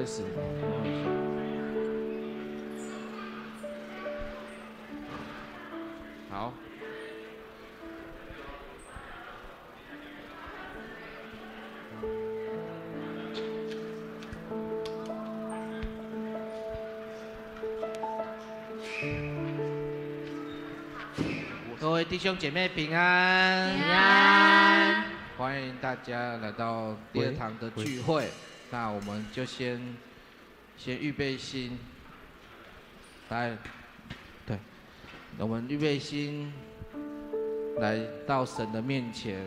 开始。好。各位弟兄姐妹平安，平安。欢迎大家来到第二堂的聚会。那我们就先预备心，来，对，我们预备心，来到神的面前，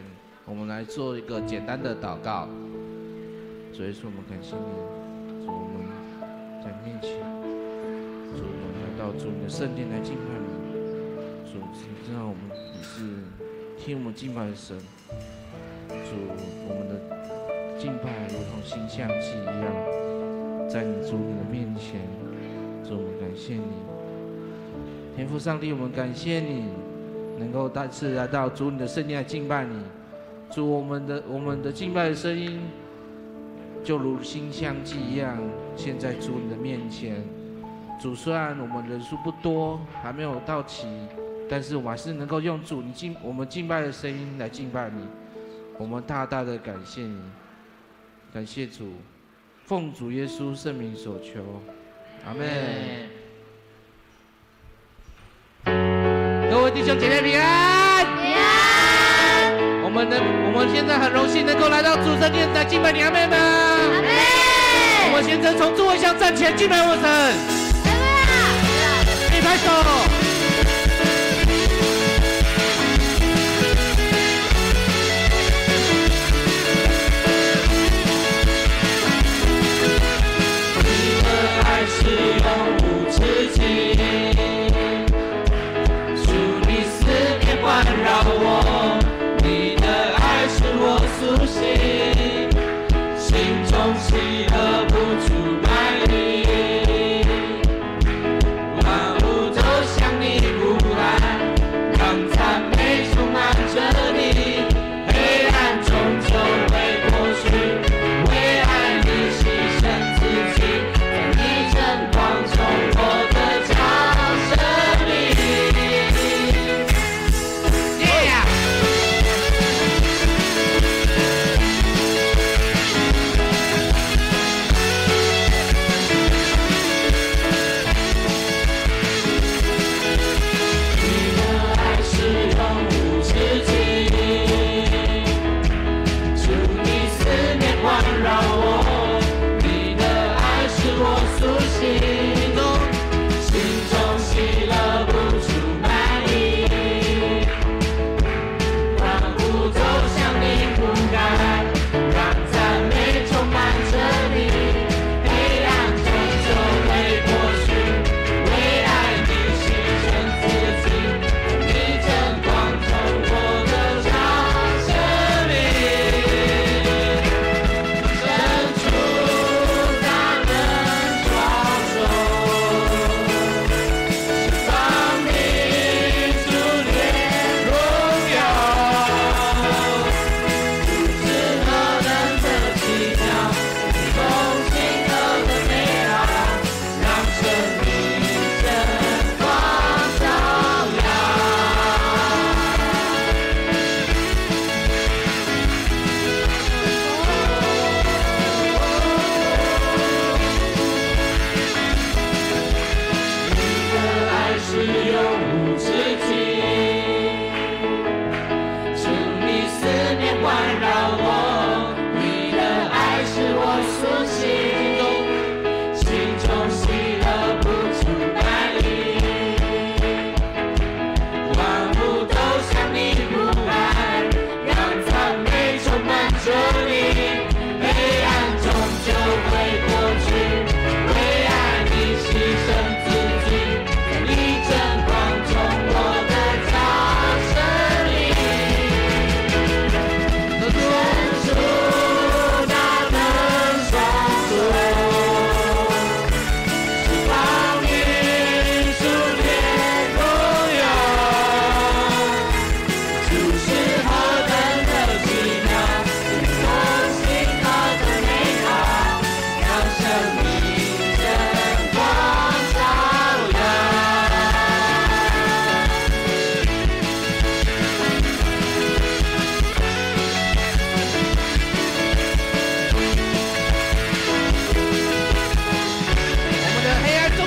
我们来做一个简单的祷告。主耶稣，我们感谢你，主我们在面前，主我们来到主你的圣殿来敬拜你。主，你知道我们你是听我们敬拜的神。主，我们的敬拜如同馨香祭一样，在主你的面前。主，我们感谢你，天父上帝，我们感谢你，能够再次来到主你的圣殿来敬拜你。主，我们的敬拜的声音，就如馨香祭一样，现在主你的面前。主，虽然我们人数不多，还没有到齐。但是我们还是能够用主我们敬拜的声音来敬拜你，我们大大的感谢你，感谢主，奉主耶稣圣名所求，阿们。各位弟兄姐妹平安，平安。我们现在很荣幸能够来到主圣殿来敬拜你，阿们们。阿们。我们现在从座位上站起来敬拜我神，一拍手。是永无止境，主你思念环绕我，你的爱是我苏醒，心中喜乐不住满溢，万物都向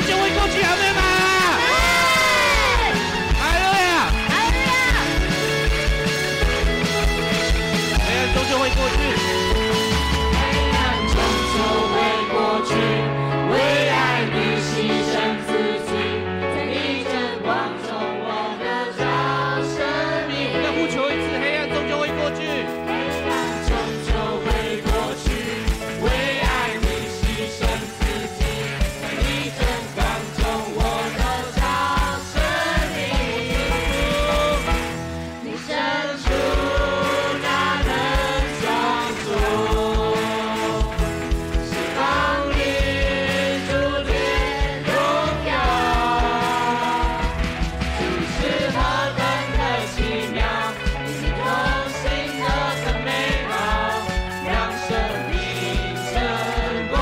就会过去，阿们吗？哈利路亚！黑暗终究会过去，黑暗终究会过去，为爱你牺牲自己，在你真光中我得着生命。再呼求一次，黑暗终究会过去。黑暗终究会过去，为爱你牺牲自己，在你真光中我得着生命。你伸出那能相助，释放你主的荣耀，主是何等的奇妙，你同行的更美好，让生命真光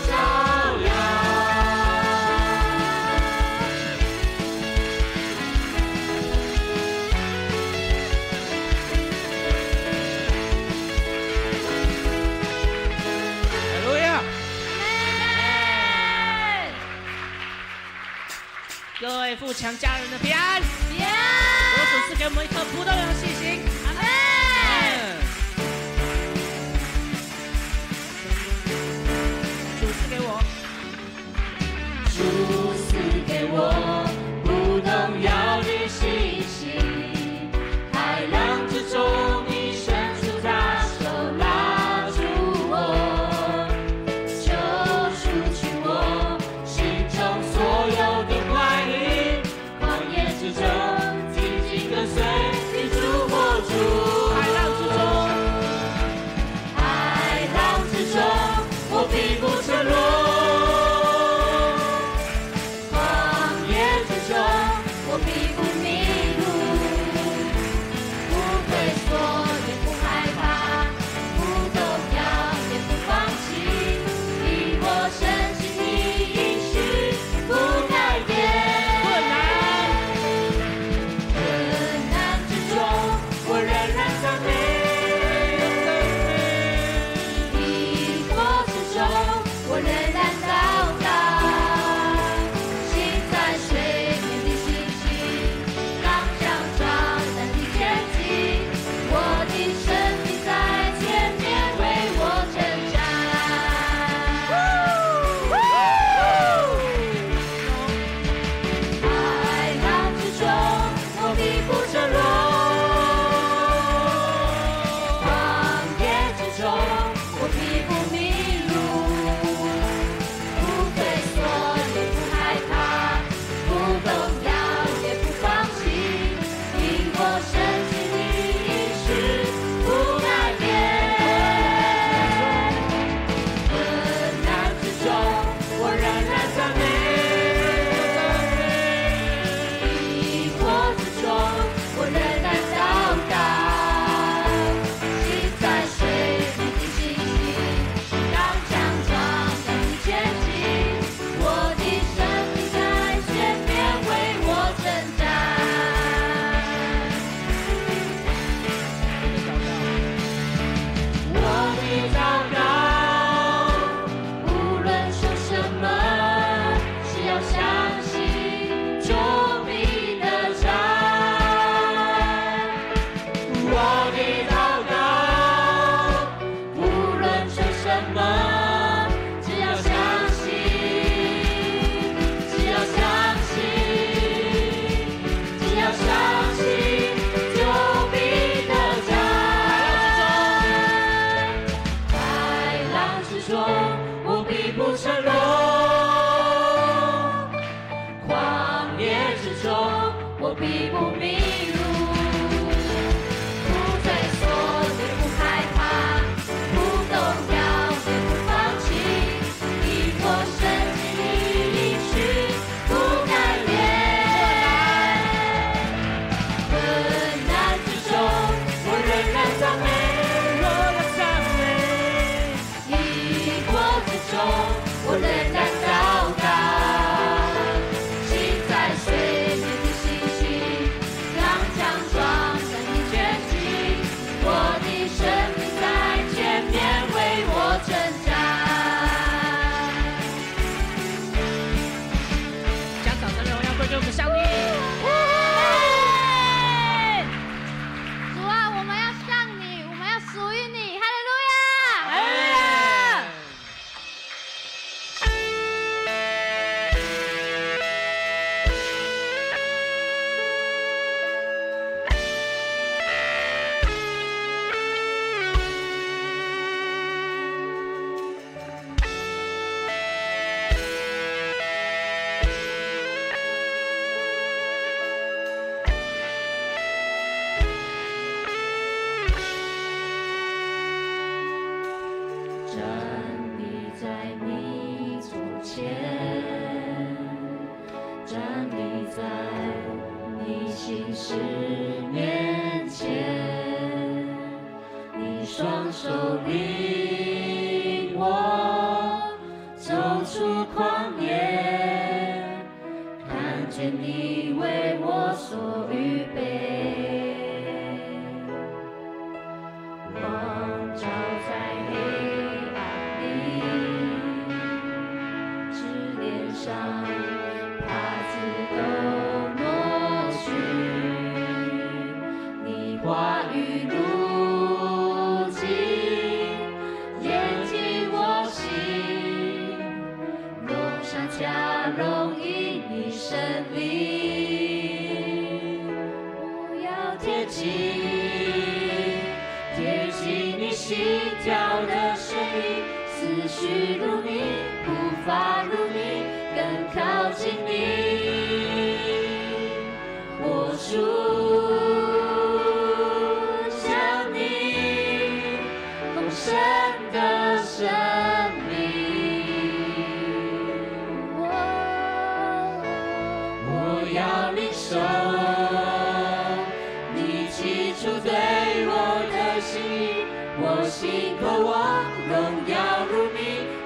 照耀。哈利路亚！各位富强家人的平安，求主赐给我们一颗不动摇的信心。阿门。主赐给我，主赐给我不动摇的信心，海浪之中你伸出大手拉住我，救赎去我心中所有的怀疑，旷野之中紧紧跟随你主活主。海浪之中，海浪之中我并不沉落，旷野之中我并不迷路，不退缩也不害怕，不动摇也不放弃，因我深信你应许不改变。困难之中我仍然赞美，逆波之中我仍然祷告，心在水面的信心，们向你。主啊，我们要向你，我们要属于你，哈利路亚！哈利路亚！双手领我走出旷野，看见你为我所预备。光照在黑暗里，指脸上帕子都抹去，你话语如镜，眼睛我心，容上加容易你生灵，不要贴近，贴近你心跳的声音，思绪如你，步伐如你，更靠近你，我主。神的生命，我要领受你起初对我的心意，我心渴望荣耀如你，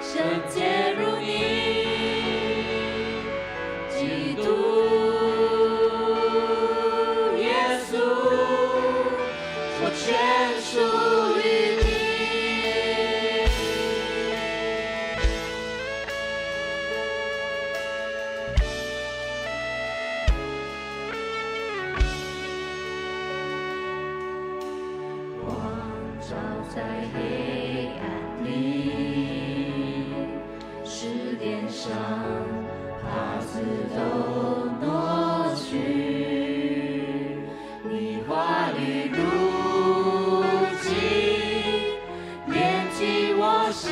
圣洁如你，基督耶稣，我全属于你。在黑暗里，是脸上帕子都挪去，你话语如镜，连进我心，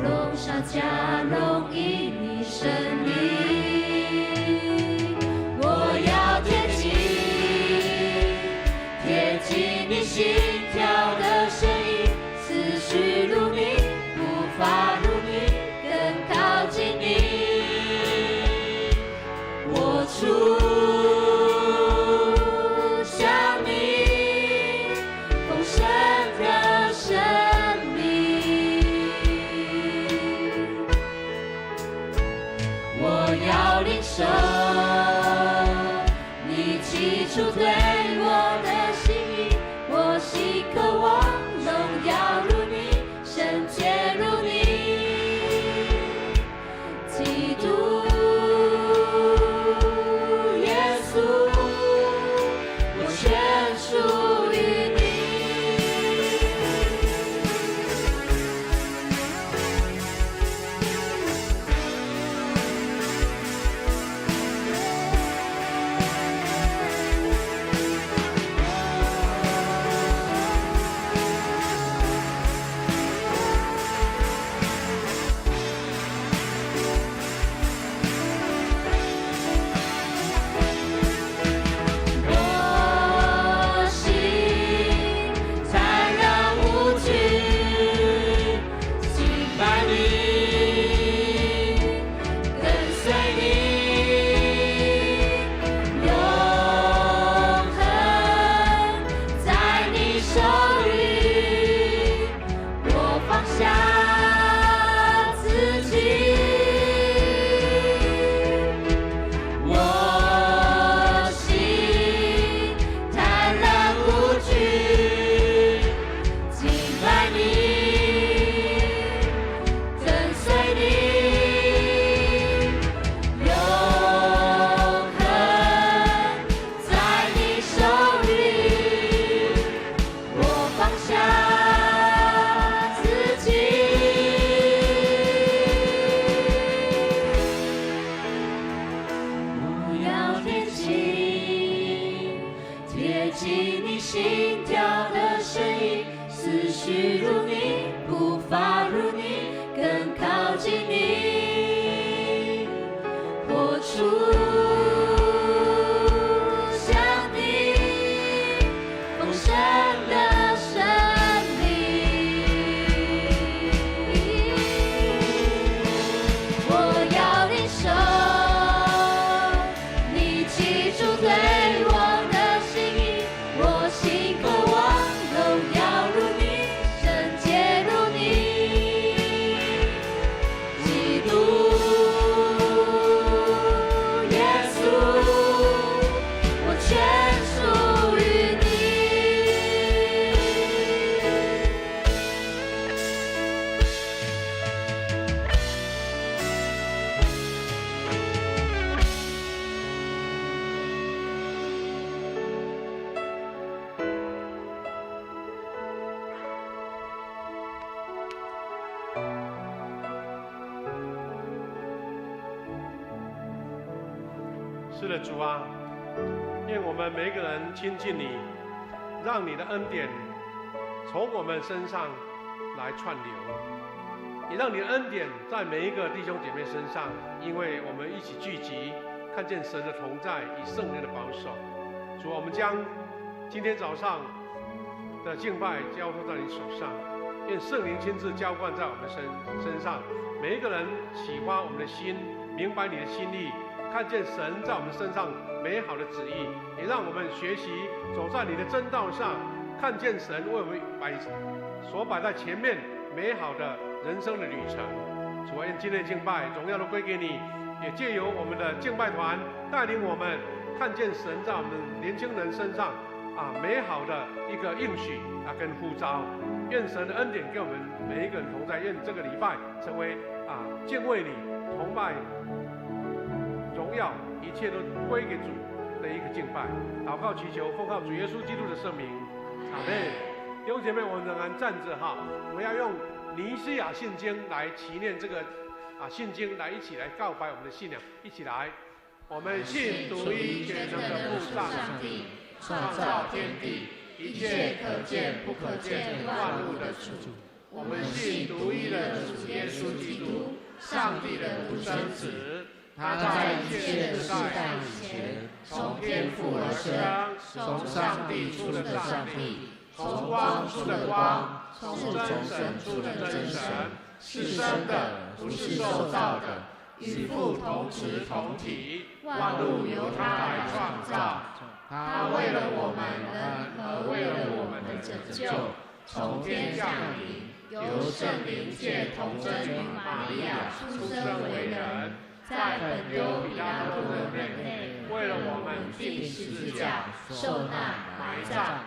容上加容易你生命，我要贴近，贴近你心。跳的声音，思绪如你，步伐如你，更靠近你，我主向你丰盛的生命，我要领受你起初对我的心意。我心渴望荣耀如你，圣洁如你，基督耶稣，我全属于你。是的，主啊，愿我们每一个人亲近你，让你的恩典从我们身上来串流，也让你的恩典在每一个弟兄姐妹身上，因为我们一起聚集，看见神的同在与圣灵的保守。主啊，我们将今天早上的敬拜交托在你手上，愿圣灵亲自浇灌在我们身上，每一个人启发我们的心，明白你的心意，看见神在我们身上美好的旨意，也让我们学习走在你的真道上，看见神为我们所摆在前面美好的人生的旅程。主啊，愿今天的敬拜荣耀都归给你，也借由我们的敬拜团带领我们看见神在我们年轻人身上美好的一个应许跟呼召。愿神的恩典给我们每一个人同在，愿这个礼拜成为敬畏你、崇拜、荣耀一切都归给主的一个敬拜。祷告祈求，奉靠主耶稣基督的圣名，阿们。弟兄姐妹，我们仍然站着哈，我们要用尼西亚信经来祈念这个信经，来一起来告白我们的信仰，一起来。我们信独一全能的父上帝，创造天地，一切可见不可见万物的主。我们信独一的主耶稣基督，上帝的独生子，他在一切的世代以前，从天父而生，从上帝出的上帝，从光出的光，从真神出的真神，是生的，不是受造的，与父同质同体，万物由他来创造。他为了我们人和为了我们的拯救，从天降临，由圣灵借童贞女玛利亚出生为人，在本丢彼拉多的任内，为了我们钉十字架，受难埋葬。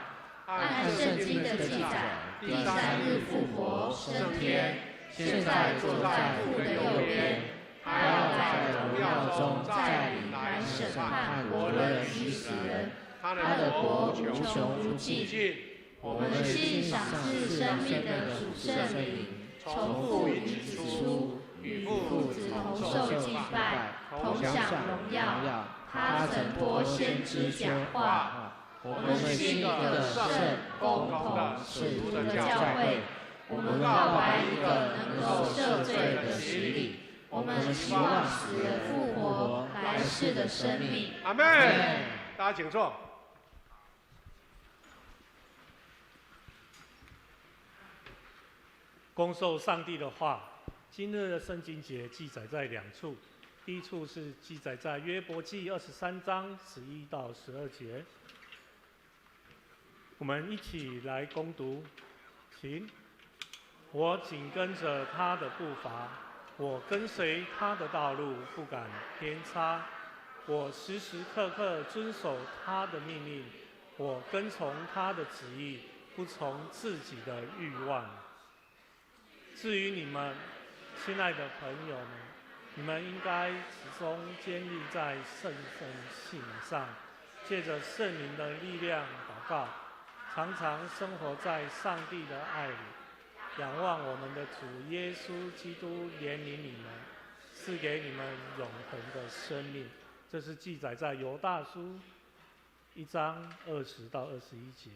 按圣经的记载，第3日复活升天，现在坐在父的右边，还要在荣耀中再临来审判活人与死人，他的国无穷无尽。我们信赏赐生命的主圣灵，从父引子出，与父子同受敬拜，同享荣耀。他曾托先知讲话。我们信一个圣、共同的使徒的教会。我们告白一个能够赦罪的洗礼。我们希望死人复活，来世的生命。阿们。大家请坐。恭受上帝的话。今日的圣经节记载在2处，第一处是记载在约伯记23章11到12节。我们一起来攻读，请。我紧跟着他的步伐，我跟随他的道路，不敢偏差。我时时刻刻遵守他的命令，我跟从他的旨意，不从自己的欲望。至于你们，亲爱的朋友们，你们应该始终坚立在圣信上，借着圣灵的力量祷告，常常生活在上帝的爱里，仰望我们的主耶稣基督怜悯你们，赐给你们永恒的生命。这是记载在犹大书1章20到21节。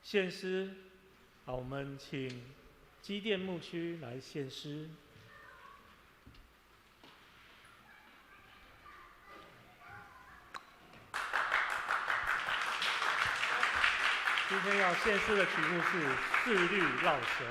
献诗，好，我们请基甸牧区来献诗。今天要献诗的曲目是《四律绕舌》。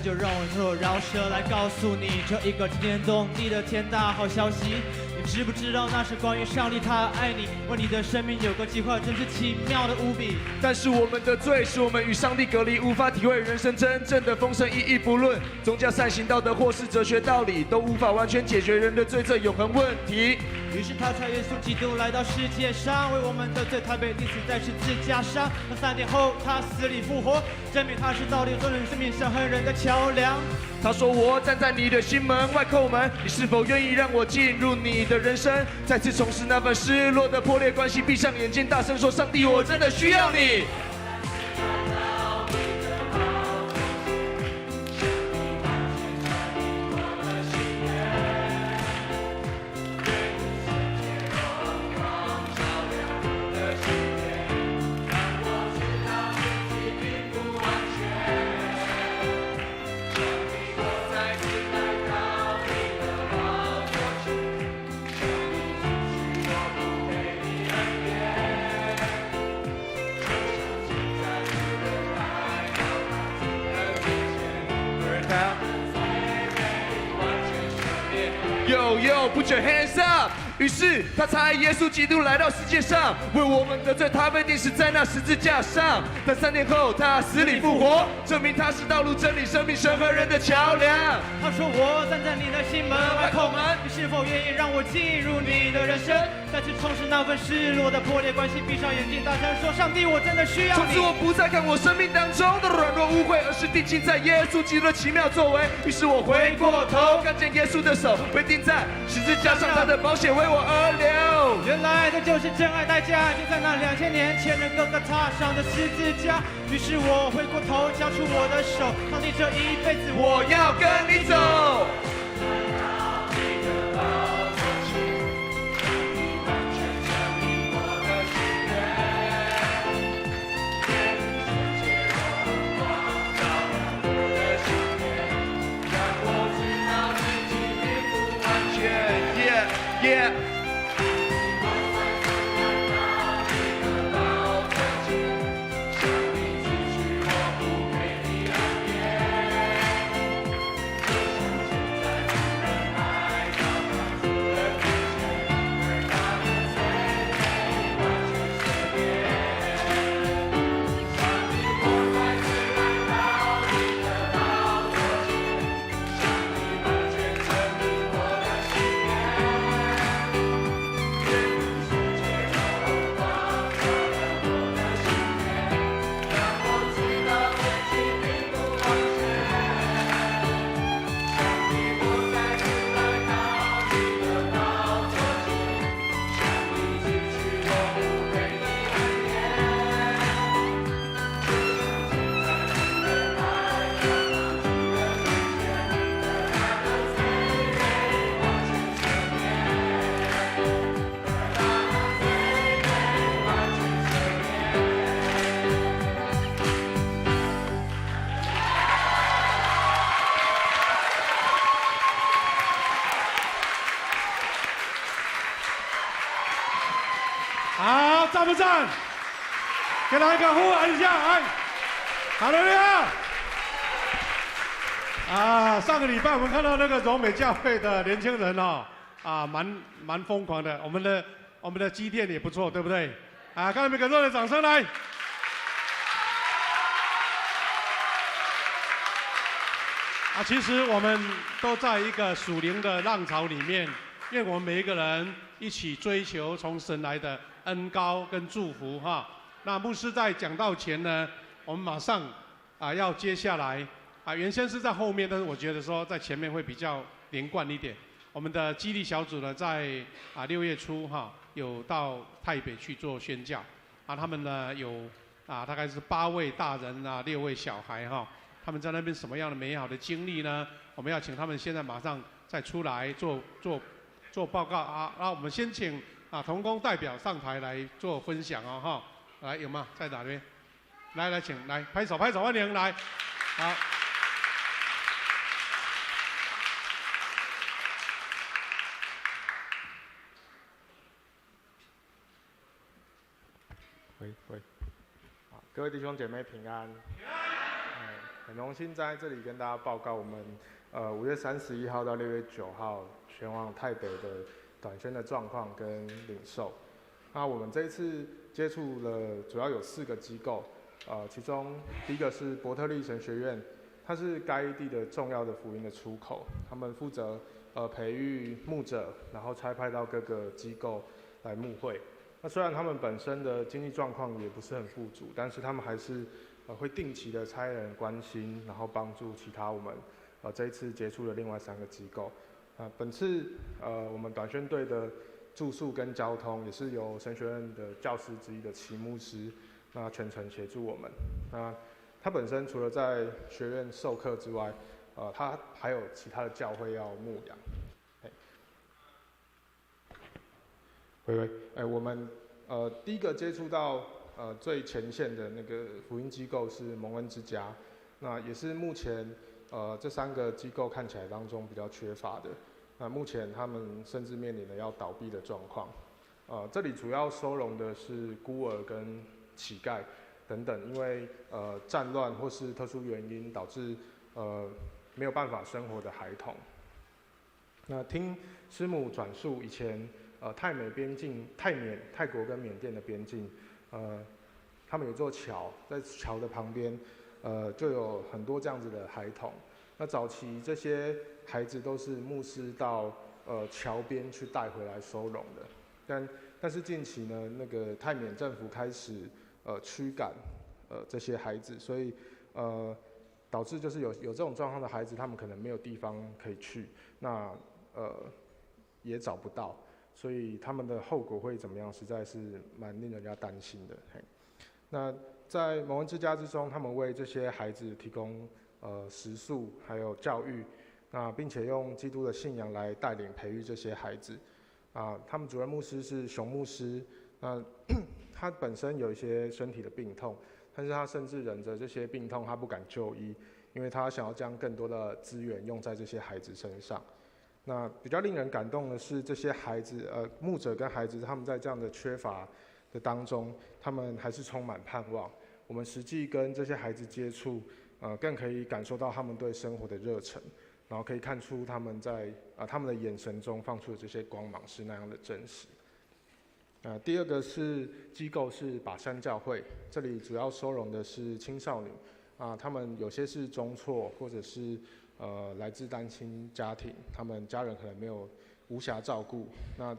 就让我用饶舌来告诉你这一个惊天动地的天大好消息。你知不知道那是关于上帝他爱你，为你的生命有个计划，真是奇妙的无比。但是我们的罪使我们与上帝隔离，无法体会人生真正的丰盛意义。不论宗教善行、道德或是哲学道理，都无法完全解决人的罪这永恒问题。于是他差耶稣基督来到世界上，为我们的罪，他被钉死在十字架上。3天后他死里复活，证明他是道理中人生命上和人的桥梁。他说：“我站在你的心门外叩门，你是否愿意让我进入你的人生，再次重拾那份失落的破裂关系？闭上眼睛，大声说：上帝，我真的需要你。” Yo, put your hands up！ 于是他差耶稣基督来到世界上，为我们的罪，他被钉死在那十字架上。但3天后他死里复活，证明他是道路、真理、生命、神和人的桥梁。他说：“我站在你的心门外叩门，你是否愿意让我进入你的人生，再次重拾那份失落的破裂关系？闭上眼睛，大声说：上帝，我真的需要你。”从此我不再看我生命当中的软弱污秽，而是定睛在耶稣基督的奇妙作为。于是我回过头，看见耶稣的手被钉在十字架上，他的宝血为我而流。原来这就是真爱代价，就在那2000年前的哥哥踏上的十字架。于是我回过头，交出我的手，上帝，这一辈子我要跟你走。Yeah.好，赞不赞？给他一个呼喊一下，哎，好了没有？上个礼拜我们看到那个柔美教会的年轻人哦，蛮疯狂的。我们的基甸也不错，对不对？看到没？给热烈掌声来！其实我们都在一个属灵的浪潮里面，愿我们每一个人一起追求从神来的恩膏跟祝福哈。那牧师在讲道前呢，我们马上要接下来原先是在后面，但是我觉得说在前面会比较连贯一点。我们的激励小组呢，在6月初有到台北去做宣教他们呢有大概是8位大人6位小孩他们在那边什么样的美好的经历呢？我们要请他们现在马上再出来做报告那我们先请同工代表上台来做分享来有吗？在哪边？来请来拍手欢迎来，好。各位弟兄姐妹平安。很荣幸在这里跟大家报告我们5月31号到6月9号前往台北的短宣的状况跟领受。那我们这一次接触了主要有4个机构，其中第一个是伯特利神学院，它是该地的重要的福音的出口，他们负责培育牧者，然后差派到各个机构来牧会。那虽然他们本身的经济状况也不是很富足，但是他们还是会定期的差人关心，然后帮助其他我们这一次接触的另外3个机构。本次我们短宣队的住宿跟交通也是由神学院的教师之一的齐牧师那全程协助我们。那他本身除了在学院授课之外，他还有其他的教会要牧养。我们第一个接触到最前线的那个福音机构是蒙恩之家，那也是目前这3个机构看起来当中比较缺乏的。那目前他们甚至面临了要倒闭的状况。这里主要收容的是孤儿跟乞丐等等，因为战乱或是特殊原因导致没有办法生活的孩童。那听师母转述以前泰缅边境、泰国跟缅甸的边境，他们有座桥，在桥的旁边就有很多这样子的孩童。那早期这些孩子都是牧师到桥边去带回来收容的，但是近期呢，那个泰缅政府开始驱赶这些孩子，所以导致就是有这种状况的孩子，他们可能没有地方可以去，那也找不到，所以他们的后果会怎么样，实在是蛮令人家担心的。那在蒙恩之家之中，他们为这些孩子提供食宿还有教育，那并且用基督的信仰来带领培育这些孩子。他们主任牧师是熊牧师，那他本身有一些身体的病痛，但是他甚至忍着这些病痛，他不敢就医，因为他想要将更多的资源用在这些孩子身上。那比较令人感动的是，这些孩子牧者跟孩子他们在这样的缺乏的当中，他们还是充满盼望。我们实际跟这些孩子接触，更可以感受到他们对生活的热忱，然后可以看出他们在他们的眼神中放出的这些光芒是那样的真实。第二个是机构是靶山教会，这里主要收容的是青少女，他们有些是中辍或者是来自单亲家庭，他们家人可能没有无暇照顾。那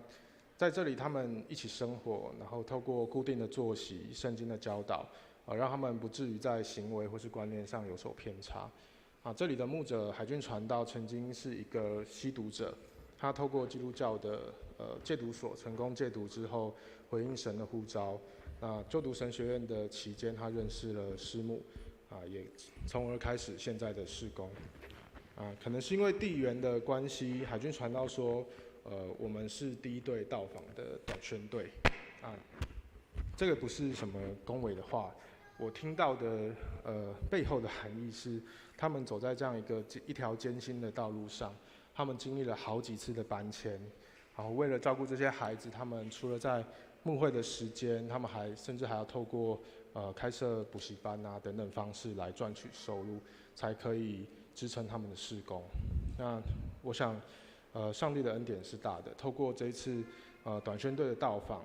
在这里他们一起生活，然后透过固定的作息、圣经的教导，让他们不至于在行为或是观念上有所偏差。这里的牧者海军传道曾经是一个吸毒者，他透过基督教的戒毒所成功戒毒之后，回应神的呼召。那就读神学院的期间，他认识了师母，也从而开始现在的事工。可能是因为地缘的关系，海军传道说，我们是第一队到访的短宣队。这个不是什么恭维的话，我听到的背后的含义是，他们走在这样一条艰辛的道路上，他们经历了好几次的搬迁，然后为了照顾这些孩子，他们除了在牧会的时间，他们甚至还要透过开设补习班等等方式来赚取收入，才可以支撑他们的事工。那我想，上帝的恩典是大的。透过这一次短宣队的到访，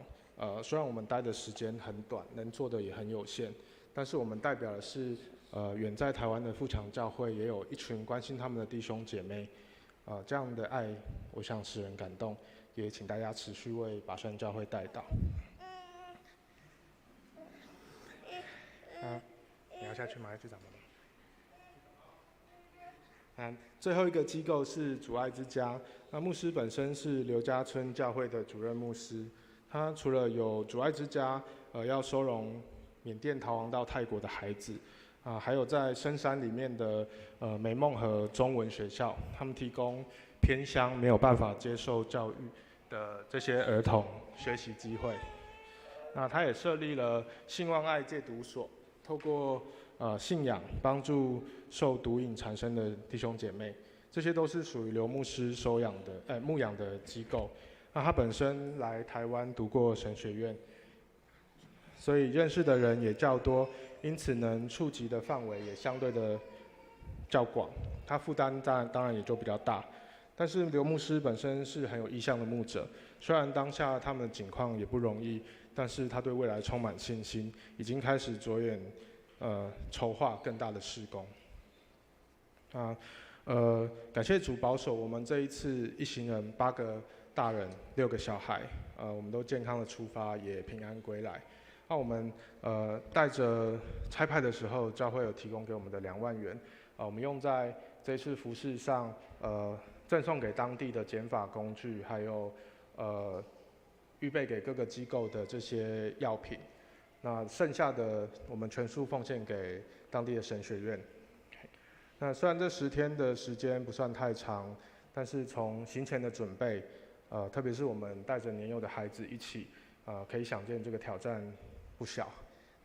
虽然我们待的时间很短，能做的也很有限，但是我们代表的是远在台湾的富强教会，也有一群关心他们的弟兄姐妹。这样的爱，我想使人感动，也请大家持续为靶山教会代祷。你要下去吗？要去找妈妈。最后一个机构是主爱之家。那牧师本身是刘家村教会的主任牧师，他除了有主爱之家，要收容缅甸逃亡到泰国的孩子。还有在深山里面的美梦和中文学校，他们提供偏乡没有办法接受教育的这些儿童学习机会。那他也设立了信望爱戒毒所，透过信仰帮助受毒瘾缠身的弟兄姐妹，这些都是属于刘牧师牧养的机构。那他本身来台湾读过神学院，所以认识的人也较多，因此能触及的范围也相对的较广，他负担当然也就比较大。但是刘牧师本身是很有意向的牧者，虽然当下他们的境况也不容易，但是他对未来充满信心，已经开始着眼筹划更大的事工。感谢主保守我们这一次一行人8个大人6个小孩，我们都健康的出发，也平安归来。那我们带着差派的时候，教会有提供给我们的2万元，我们用在这一次服事上，赠送给当地的减法工具，还有预备给各个机构的这些药品。那剩下的我们全数奉献给当地的神学院。那虽然这10天的时间不算太长，但是从行前的准备，特别是我们带着年幼的孩子一起，可以想见这个挑战不小。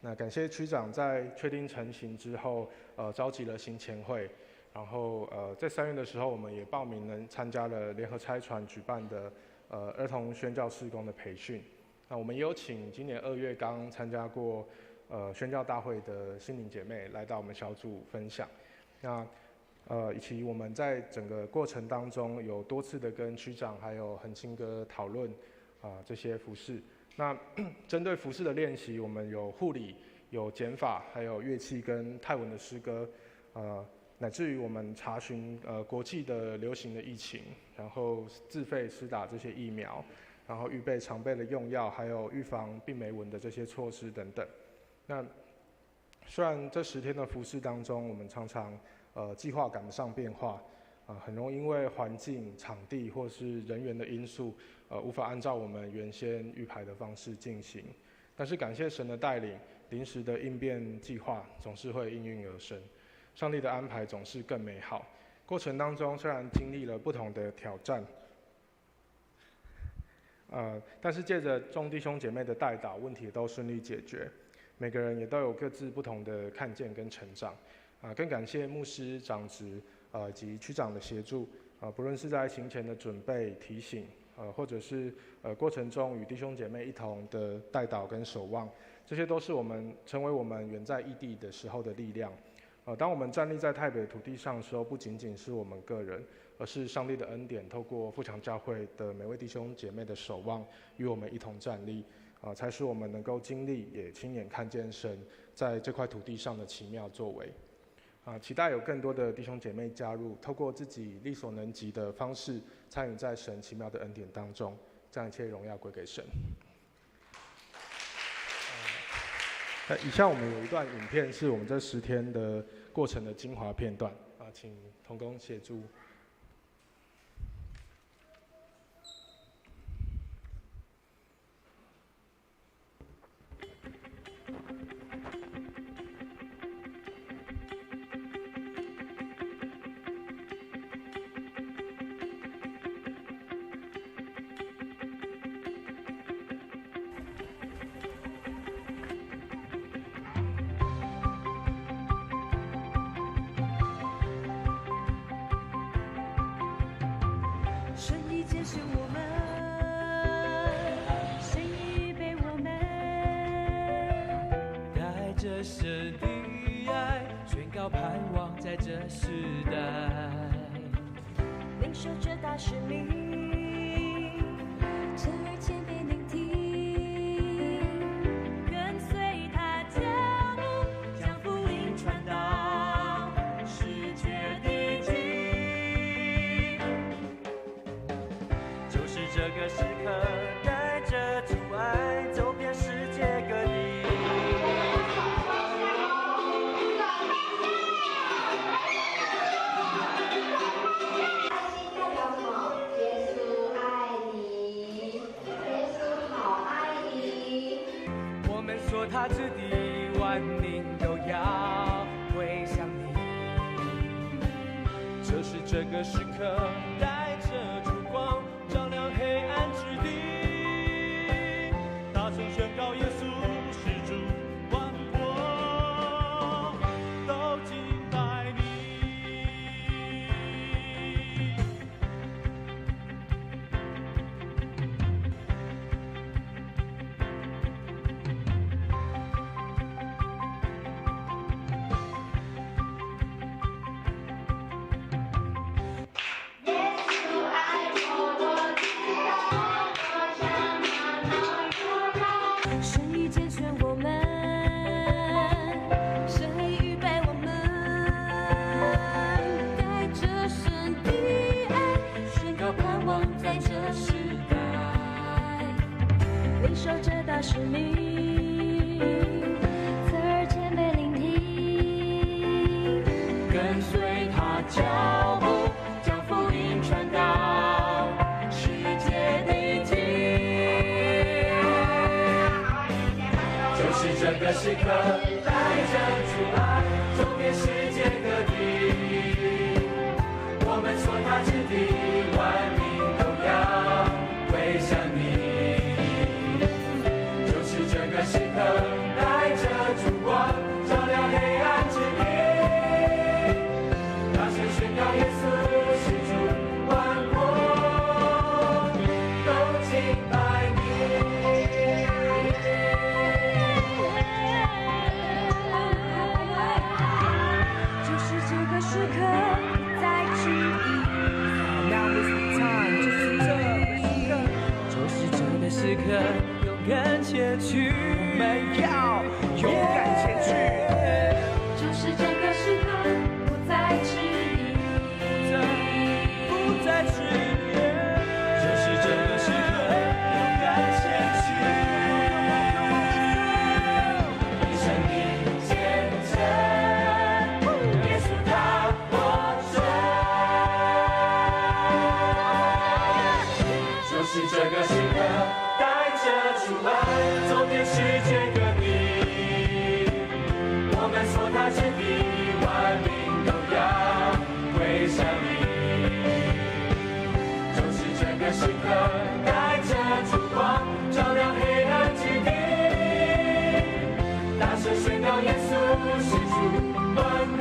那感谢区长在确定成行之后，召集了行前会，然后在3月的时候，我们也报名了参加了联合差传举办的儿童宣教事工的培训。那我们也有请今年2月刚参加过宣教大会的心灵姐妹来到我们小组分享。那以及我们在整个过程当中有多次的跟区长还有恒清哥讨论这些服事。那针对服事的练习，我们有护理、有减法，还有乐器跟泰文的诗歌，乃至于我们查询国际的流行的疫情，然后自费施打这些疫苗，然后预备常备的用药，还有预防病媒蚊的这些措施等等。那虽然这10天的服事当中，我们常常计划赶不上变化，很容易因为环境、场地或是人员的因素，无法按照我们原先预排的方式进行。但是感谢神的带领，临时的应变计划总是会应运而生，上帝的安排总是更美好。过程当中虽然经历了不同的挑战，但是借着众弟兄姐妹的带导，问题都顺利解决。每个人也都有各自不同的看见跟成长，更感谢牧师、长职以及区长的协助，不论是在行前的准备、提醒，或者是过程中与弟兄姐妹一同的带导跟守望，这些都是成为我们远在异地的时候的力量。当我们站立在台北土地上的时候，不仅仅是我们个人，而是上帝的恩典，透过富强教会的每位弟兄姐妹的守望，与我们一同站立。才使我们能够经历，也亲眼看见神在这块土地上的奇妙作为。期待有更多的弟兄姐妹加入，透过自己力所能及的方式，参与在神奇妙的恩典当中，将一切荣耀归给神。以下我们有一段影片，是我们这10天的过程的精华片段，请同工协助。神已拣选我们，神已预备我们，带着神的爱，宣告盼望在这时代，领受这大使命，侧耳谦卑聆听，跟随他脚步，将福音传到世界地极。就是这个时刻，带着主爱走遍世界各地。我们所他之地，万民都要归向你。这是这个时刻，带着烛光照亮黑暗之地，大声宣告耶稣是主，万国都敬拜你。时代，领受这大使命，侧耳谦卑聆听，跟随他脚步，将福音传到世界地极。就是这个时刻，带着主爱，走遍世界各地。我们所踏之地，万民都要归向你。就是这个时刻，带着烛光，照亮黑暗之地。大声宣告耶稣是主，万国都敬拜你。就是这个时刻，在指引。Now is the time，就是这个时刻，勇敢前去，我们要勇敢前去。就是这个时刻，不再迟疑，不再迟疑，就是这个时刻，勇敢前去，以生命见证耶稣他活着。就是这个时刻，带着主爱，走遍世界各地。我们所踏之地，万民都要归向你。就是这个时刻，带着烛光，照亮黑暗之地。大声宣告耶稣是主，万国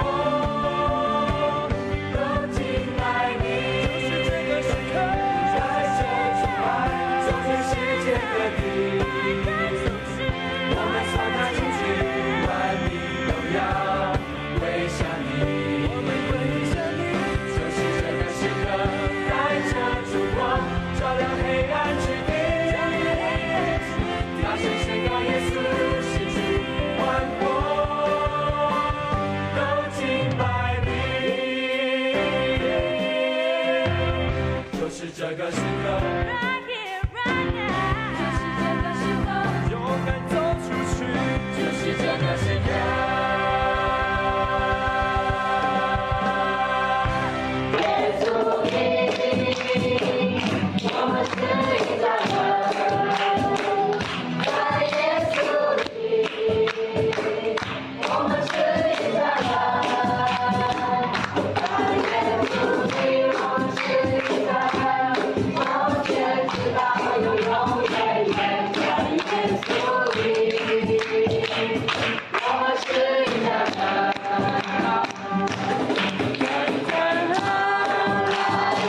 都敬拜你。就是这个时刻，带着主爱，走遍世界各地。我们所踏之地，万民都要归向你。我们归向你。就是这个时刻，带着烛光，照亮黑暗之地。大声宣告耶稣是主，万国都敬拜你。就是这个时刻。勇敢走出去，就是这个时刻。耶稣你，我们是一家人。在耶稣里，我们是一家人。在耶稣里，我们是一家人。我却知道有永远远在耶稣里，我们是一家人。真正好，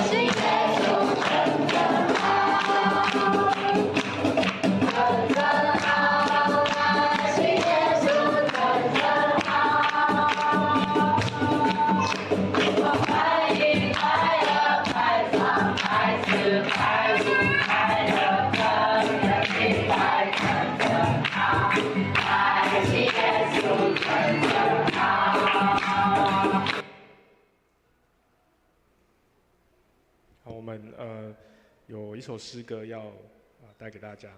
信耶稣真正好，真正好，信耶稣真正好。我快乐快乐快唱快吃快舞快乐真的明白真正好，爱信耶稣真正好。好，我们有一首诗歌要带给大家。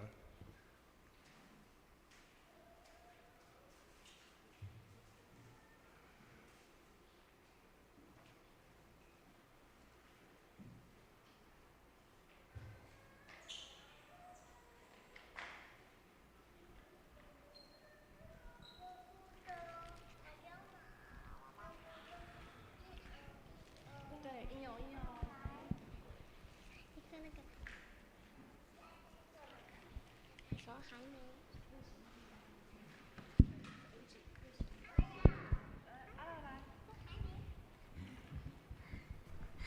对，应有。说还没。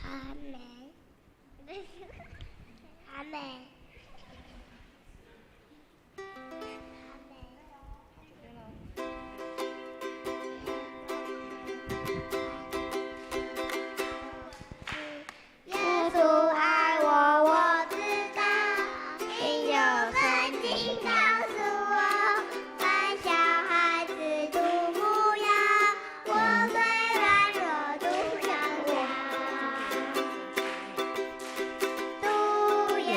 还没。还没。耶稣爱我，我知道，因有圣经告诉我，凡小孩子都不要，我虽软弱都想要，都要。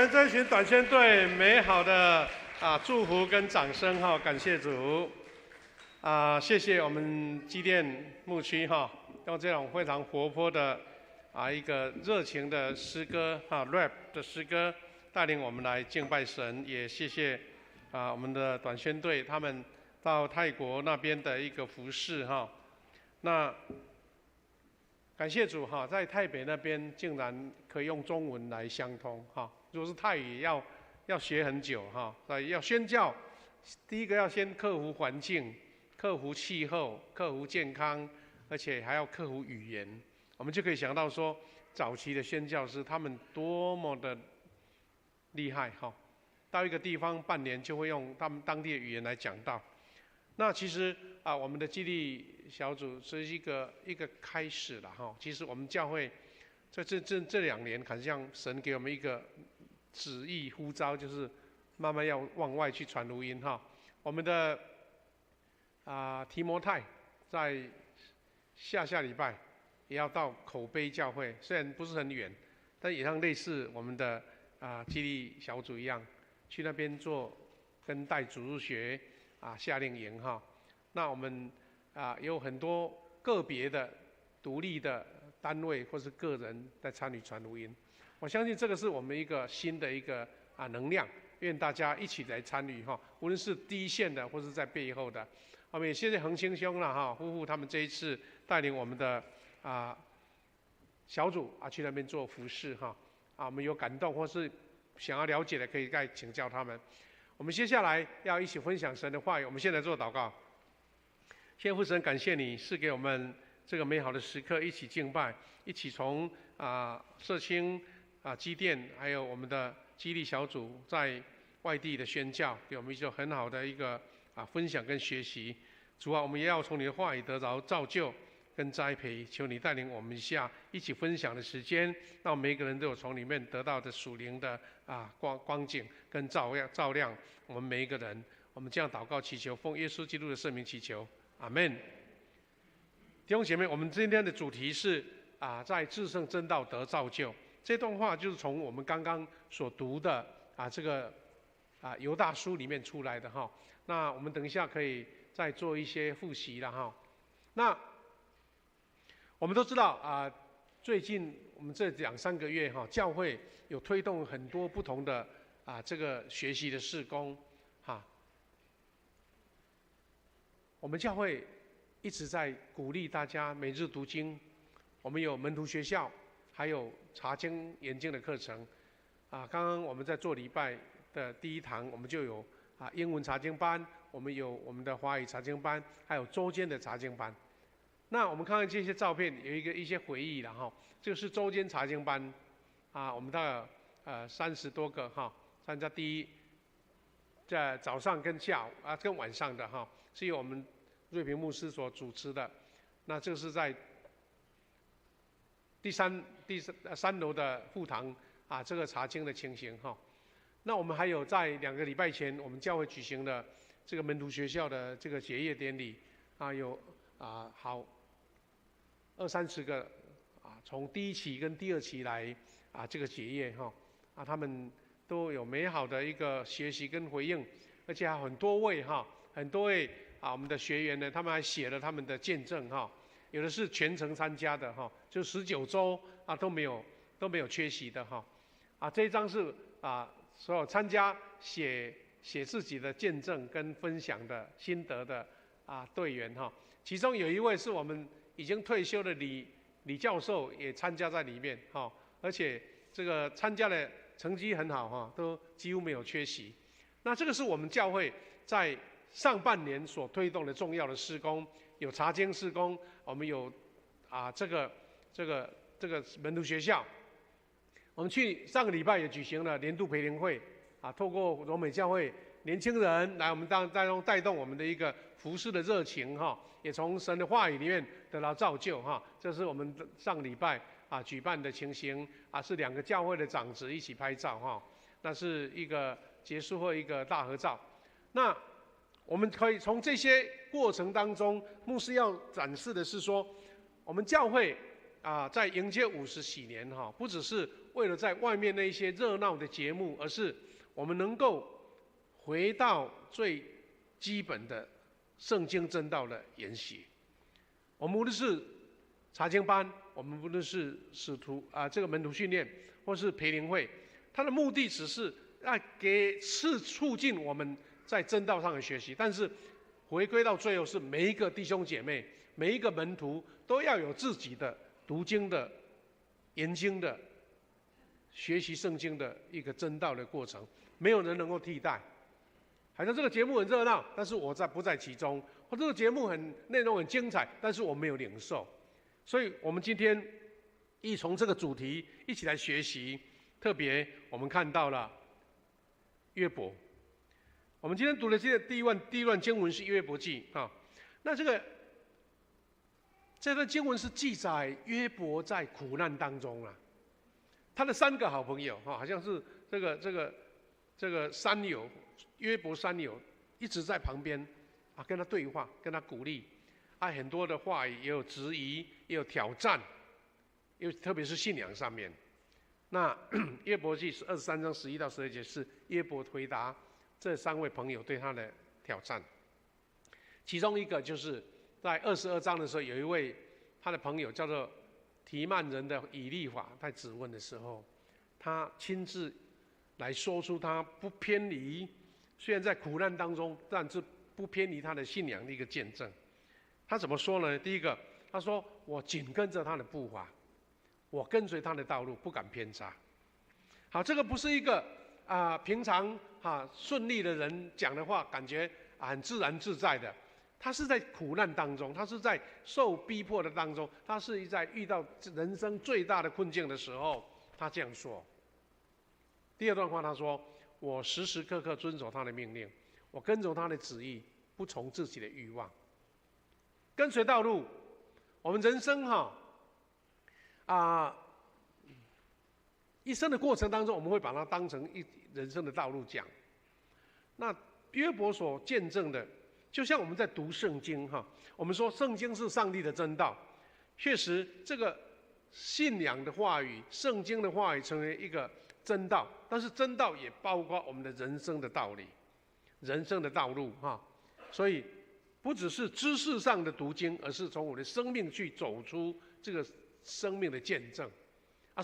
们这群短宣队美好的祝福跟掌声哈，感谢主。谢谢我们基甸牧区哈，用这种非常活泼的一个热情的诗歌rap 的诗歌带领我们来敬拜神，也谢谢我们的短宣队他们到泰国那边的一个服事哈。那感谢主哈，在台北那边竟然可以用中文来相通哈。如果是泰语要学很久哈，要宣教，第一个要先克服环境、克服气候、克服健康，而且还要克服语言。我们就可以想到说，早期的宣教师他们多么的厉害哈，到一个地方半年就会用他们当地的语言来讲道。那其实我们的激励小组是一个开始了哈。其实我们教会这2年，好像神给我们一个旨意呼召，就是慢慢要往外去传福音哈。我们的提摩太在下礼拜也要到口碑教会，虽然不是很远，但也像类似我们的激励小组一样，去那边做跟带主日学夏令营哈。那我们有很多个别的独立的单位或是个人在参与传福音。我相信这个是我们一个新的一个能量，愿大家一起来参与哈，无论是第一线的或是在背后的。我们也谢谢恒星兄了哈，夫妇他们这一次带领我们的小组去那边做服事哈。我们有感动或是想要了解的，可以再请教他们。我们接下来要一起分享神的话语，我们现在做祷告。谢父神，感谢你赐给我们这个美好的时刻，一起敬拜，一起从社青基甸，还有我们的激励小组在外地的宣教，给我们一个很好的一个分享跟学习。主啊，我们也要从你的话语得着造就跟栽培，求你带领我们一起分享的时间，让每一个人都有从里面得到的属灵的光景跟照亮我们每一个人。我们这样祷告祈求，奉耶稣基督的圣名祈求，阿们。弟兄姐妹，我们今天的主题是在至圣真道得造就。这段话就是从我们刚刚所读的这个犹大书里面出来的哈。那我们等一下可以再做一些复习了哈。那我们都知道最近我们这2-3个月哈，教会有推动很多不同的这个学习的事工哈。我们教会一直在鼓励大家每日读经，我们有门徒学校，还有查经研经的课程。刚刚我们在做礼拜的第1堂，我们就有英文查经班，我们有我们的华语查经班，还有周间的查经班。那我们看看这些照片，有一些回忆了哈。这个是周间查经班，我们大概30多个哈，参加在早上跟下午跟晚上的哈，是由我们瑞平牧师所主持的。那这个是在第三楼的副堂这个查经的情形哈。那我们还有在2个礼拜前，我们教会举行的这个门徒学校的这个结业典礼有好20-30个从第1期跟第2期来这个结业哈他们都有美好的一个学习跟回应，而且还有很多位我们的学员呢，他们还写了他们的见证哈，有的是全程参加的哈，就19周都没有缺席的哈这一张是所有参加写自己的见证跟分享的心得的队员哈，其中有一位是我们已经退休的李教授也参加在里面哈，而且这个参加的成绩很好哈，都几乎没有缺席。那这个是我们教会在上半年所推动的重要的事工，有查经事工，我们有这个门徒学校。我们上个礼拜也举行了年度培灵会透过柔美教会年轻人来我们带动我们的一个服事的热情哈，也从神的话语里面得到造就哈。这是我们上礼拜举办的情形是2个教会的长子一起拍照哈，那是一个结束后一个大合照。那我们可以从这些过程当中，牧师要展示的是说，我们教会在迎接50禧年哈，不只是为了在外面那些热闹的节目，而是我们能够回到最基本的圣经真道的研习。我们无论是查经班，我们无论是这个门徒训练，或是培灵会，它的目的只是促进我们在真道上的学习，但是回归到最后是每一个弟兄姐妹、每一个门徒都要有自己的读经的、研经的、学习圣经的一个真道的过程，没有人能够替代。好像这个节目很热闹，但是我不在其中；或这个节目内容很精彩，但是我没有领受。所以我们今天从这个主题一起来学习，特别我们看到了约伯。我们今天读的第一段经文是约伯记啊。那这段经文是记载约伯在苦难当中啊，他的3个好朋友好像是这个山友约伯山友一直在旁边跟他对话，跟他鼓励很多的话语，也有质疑，也有挑战，特别是信仰上面。那约伯记23章11到12节是约伯回答这3位朋友对他的挑战。其中一个就是在22章的时候，有一位他的朋友叫做提曼人的以利法，在质问的时候，他亲自来说出他不偏离，虽然在苦难当中，但是不偏离他的信仰的一个见证。他怎么说呢？第一个，他说：“我紧跟着他的步伐，我跟随他的道路，不敢偏差。”好，这个不是一个平常顺利的人讲的话，感觉很自然自在的。他是在苦难当中，他是在受逼迫的当中，他是在遇到人生最大的困境的时候，他这样说。第二段话他说：“我时时刻刻遵守他的命令，我跟从他的旨意，不从自己的欲望。”跟随道路，我们人生一生的过程当中，我们会把它当成人生的道路讲。那约伯所见证的，就像我们在读圣经我们说圣经是上帝的真道，确实这个信仰的话语、圣经的话语成为一个真道，但是真道也包括我们的人生的道理、人生的道路所以不只是知识上的读经，而是从我的生命去走出这个生命的见证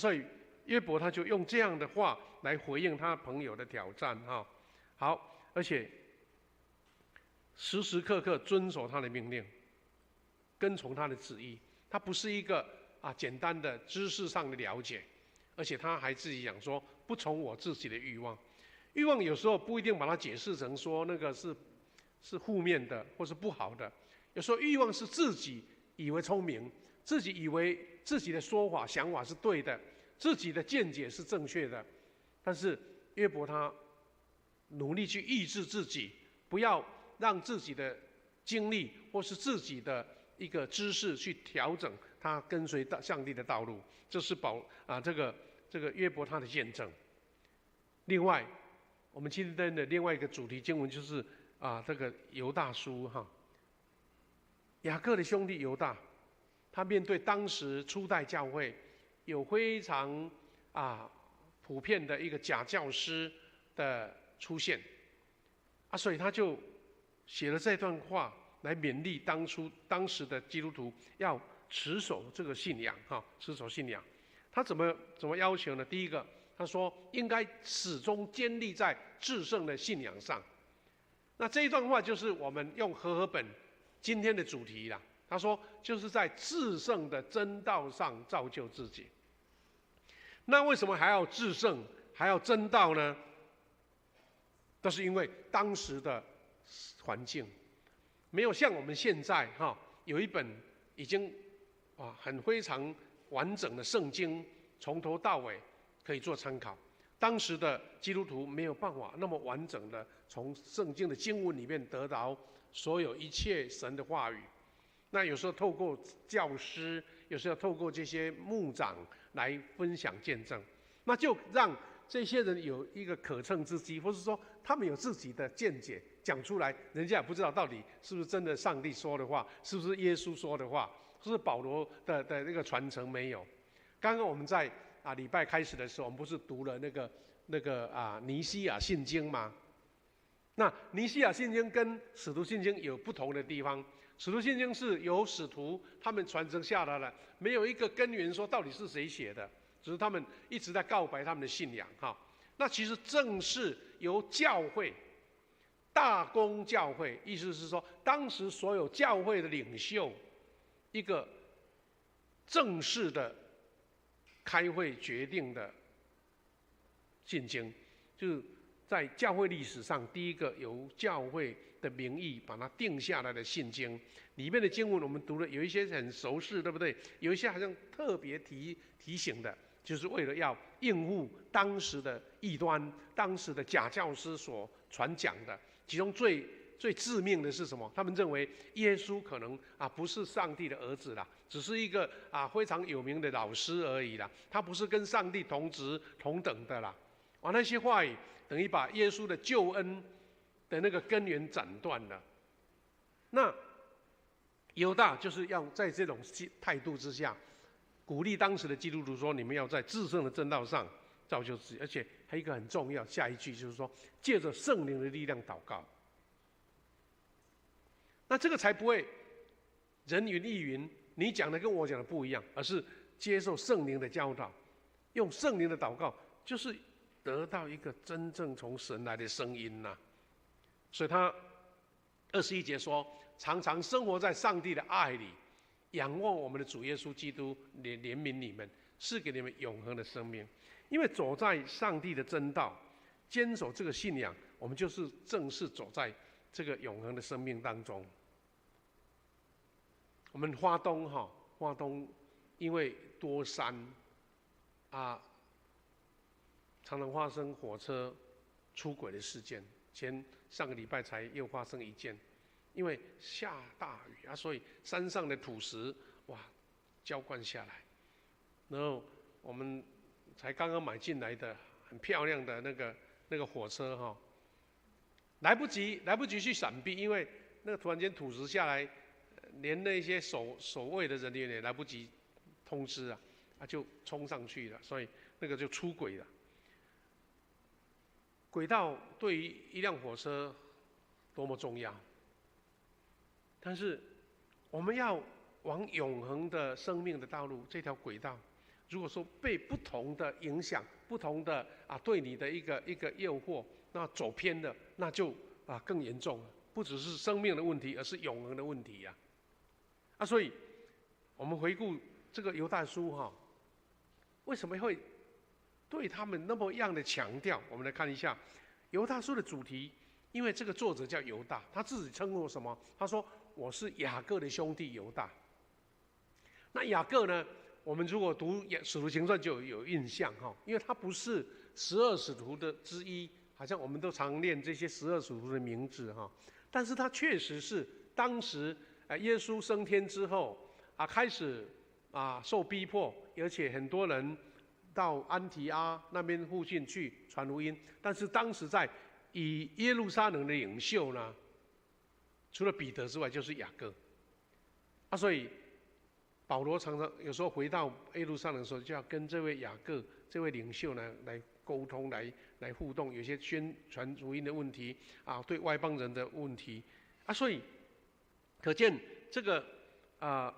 所以约伯他就用这样的话来回应他朋友的挑战好，而且时时刻刻遵守他的命令，跟从他的旨意。他不是一个简单的知识上的了解，而且他还自己讲说不从我自己的欲望。欲望有时候不一定把它解释成说那个是负面的或是不好的，有时候欲望是自己以为聪明，自己以为自己的说法想法是对的，自己的见解是正确的，但是约伯他努力去抑制自己，不要让自己的经历或是自己的一个知识去调整他跟随上帝的道路，这是这个约伯他的见证。另外，我们今天的另外一个主题经文就是这个犹大书雅各的兄弟犹大，他面对当时初代教会有非常普遍的一个假教师的出现所以他就写了这段话来勉励当时的基督徒要持守这个信仰持守信仰。他怎么要求呢？第一个，他说应该始终坚立在至圣的信仰上。那这一段话就是我们用和合本今天的主题啦。他说就是在至圣的真道上造就自己。那为什么还要至圣，还要真道呢？都是因为当时的环境没有像我们现在有一本已经很非常完整的圣经，从头到尾可以做参考。当时的基督徒没有办法那么完整的从圣经的经文里面得到所有一切神的话语。那有时候透过教师，有时候透过这些牧长来分享见证，那就让这些人有一个可乘之机，或是说他们有自己的见解讲出来，人家也不知道到底是不是真的上帝说的话，是不是耶稣说的话，是不是保罗的那个传承没有。刚刚我们在礼拜开始的时候，我们不是读了那个尼西亚信经吗？那尼西亚信经跟使徒信经有不同的地方。使徒信经是由使徒他们传承下来的，没有一个根源说到底是谁写的，只是他们一直在告白他们的信仰哈。那其实正是由教会大公教会，意思是说当时所有教会的领袖一个正式的开会决定的信经，就是在教会历史上第一个由教会的名义把它定下来的信经。里面的经文我们读了，有一些很熟悉，对不对？有一些好像特别提醒的，就是为了要应付当时的异端、当时的假教师所传讲的。其中最致命的是什么？他们认为耶稣可能不是上帝的儿子啦，只是一个非常有名的老师而已啦，他不是跟上帝同职同等的啦。那些话语等于把耶稣的救恩的那个根源斩断了。那犹大就是要在这种态度之下，鼓励当时的基督徒说：你们要在至圣的正道上造就自己，而且还有一个很重要，下一句就是说，借着圣灵的力量祷告。那这个才不会人云亦云，你讲的跟我讲的不一样，而是接受圣灵的教导，用圣灵的祷告，就是得到一个真正从神来的声音呐。所以他21节说，常常生活在上帝的爱里，仰望我们的主耶稣基督怜悯你们，赐给你们永恒的生命。因为走在上帝的真道，坚守这个信仰，我们就是正式走在这个永恒的生命当中。我们花东因为多山常常发生火车出轨的事件，上个礼拜才又发生一件，因为下大雨所以山上的土石浇灌下来，然后我们才刚刚买进来的很漂亮的那个火车来不及去闪避，因为那个突然间土石下来，连那些守卫的人员也来不及通知就冲上去了，所以那个就出轨了。轨道对于一辆火车多么重要，但是我们要往永恒的生命的道路，这条轨道如果说被不同的影响、不同的对你的一个诱惑，那走偏了，那就更严重了，不只是生命的问题，而是永恒的问题所以我们回顾这个犹大书为什么会对他们那么样的强调？我们来看一下犹大书的主题。因为这个作者叫犹大，他自己称呼什么？他说：“我是雅各的兄弟犹大。”那雅各呢？我们如果读《使徒行传》就有印象因为他不是12使徒的之一，好像我们都常念这些12使徒的名字但是他确实是当时耶稣升天之后开始受逼迫，而且很多人到安提阿那边附近去传福音，但是当时在以耶路撒冷的领袖呢，除了彼得之外就是雅各所以保罗常常有时候回到耶路撒冷的时候，就要跟这位雅各这位领袖呢来沟通，来互动，有些宣传福音的问题对外邦人的问题所以可见这个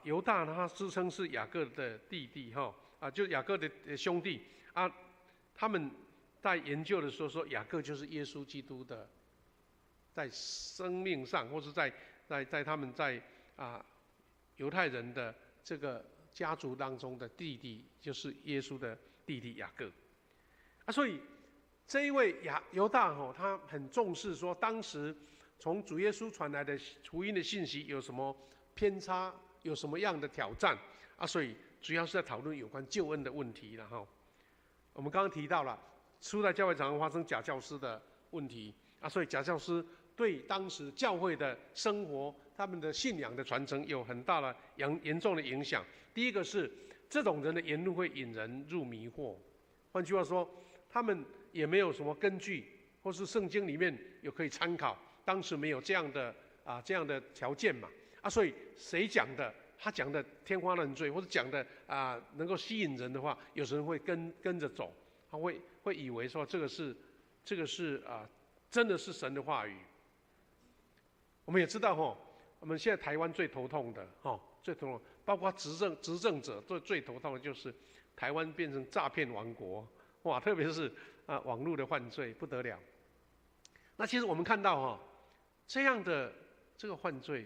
犹大呢，他自称是雅各的弟弟就雅各的兄弟他们在研究的时候说，雅各就是耶稣基督的，在生命上，或是在他们在犹太人的这个家族当中的弟弟，就是耶稣的弟弟雅各所以这一位犹大他很重视说，当时从主耶稣传来的福音的信息有什么偏差，有什么样的挑战所以主要是在讨论有关救恩的问题了我们刚刚提到了初代教会常常发生假教师的问题所以假教师对当时教会的生活、他们的信仰的传承有很大的严重的影响。第一个是这种人的言论会引人入迷惑，换句话说，他们也没有什么根据，或是圣经里面有可以参考，当时没有这样的条件嘛所以谁讲的他讲的天花乱坠，或者讲的能够吸引人的话，有时候会跟着走，他会以为说这个是真的是神的话语。我们也知道我们现在台湾最头痛的最头痛，包括执政者最头痛的就是台湾变成诈骗王国，哇，特别是网络的犯罪不得了。那其实我们看到这样的这个犯罪，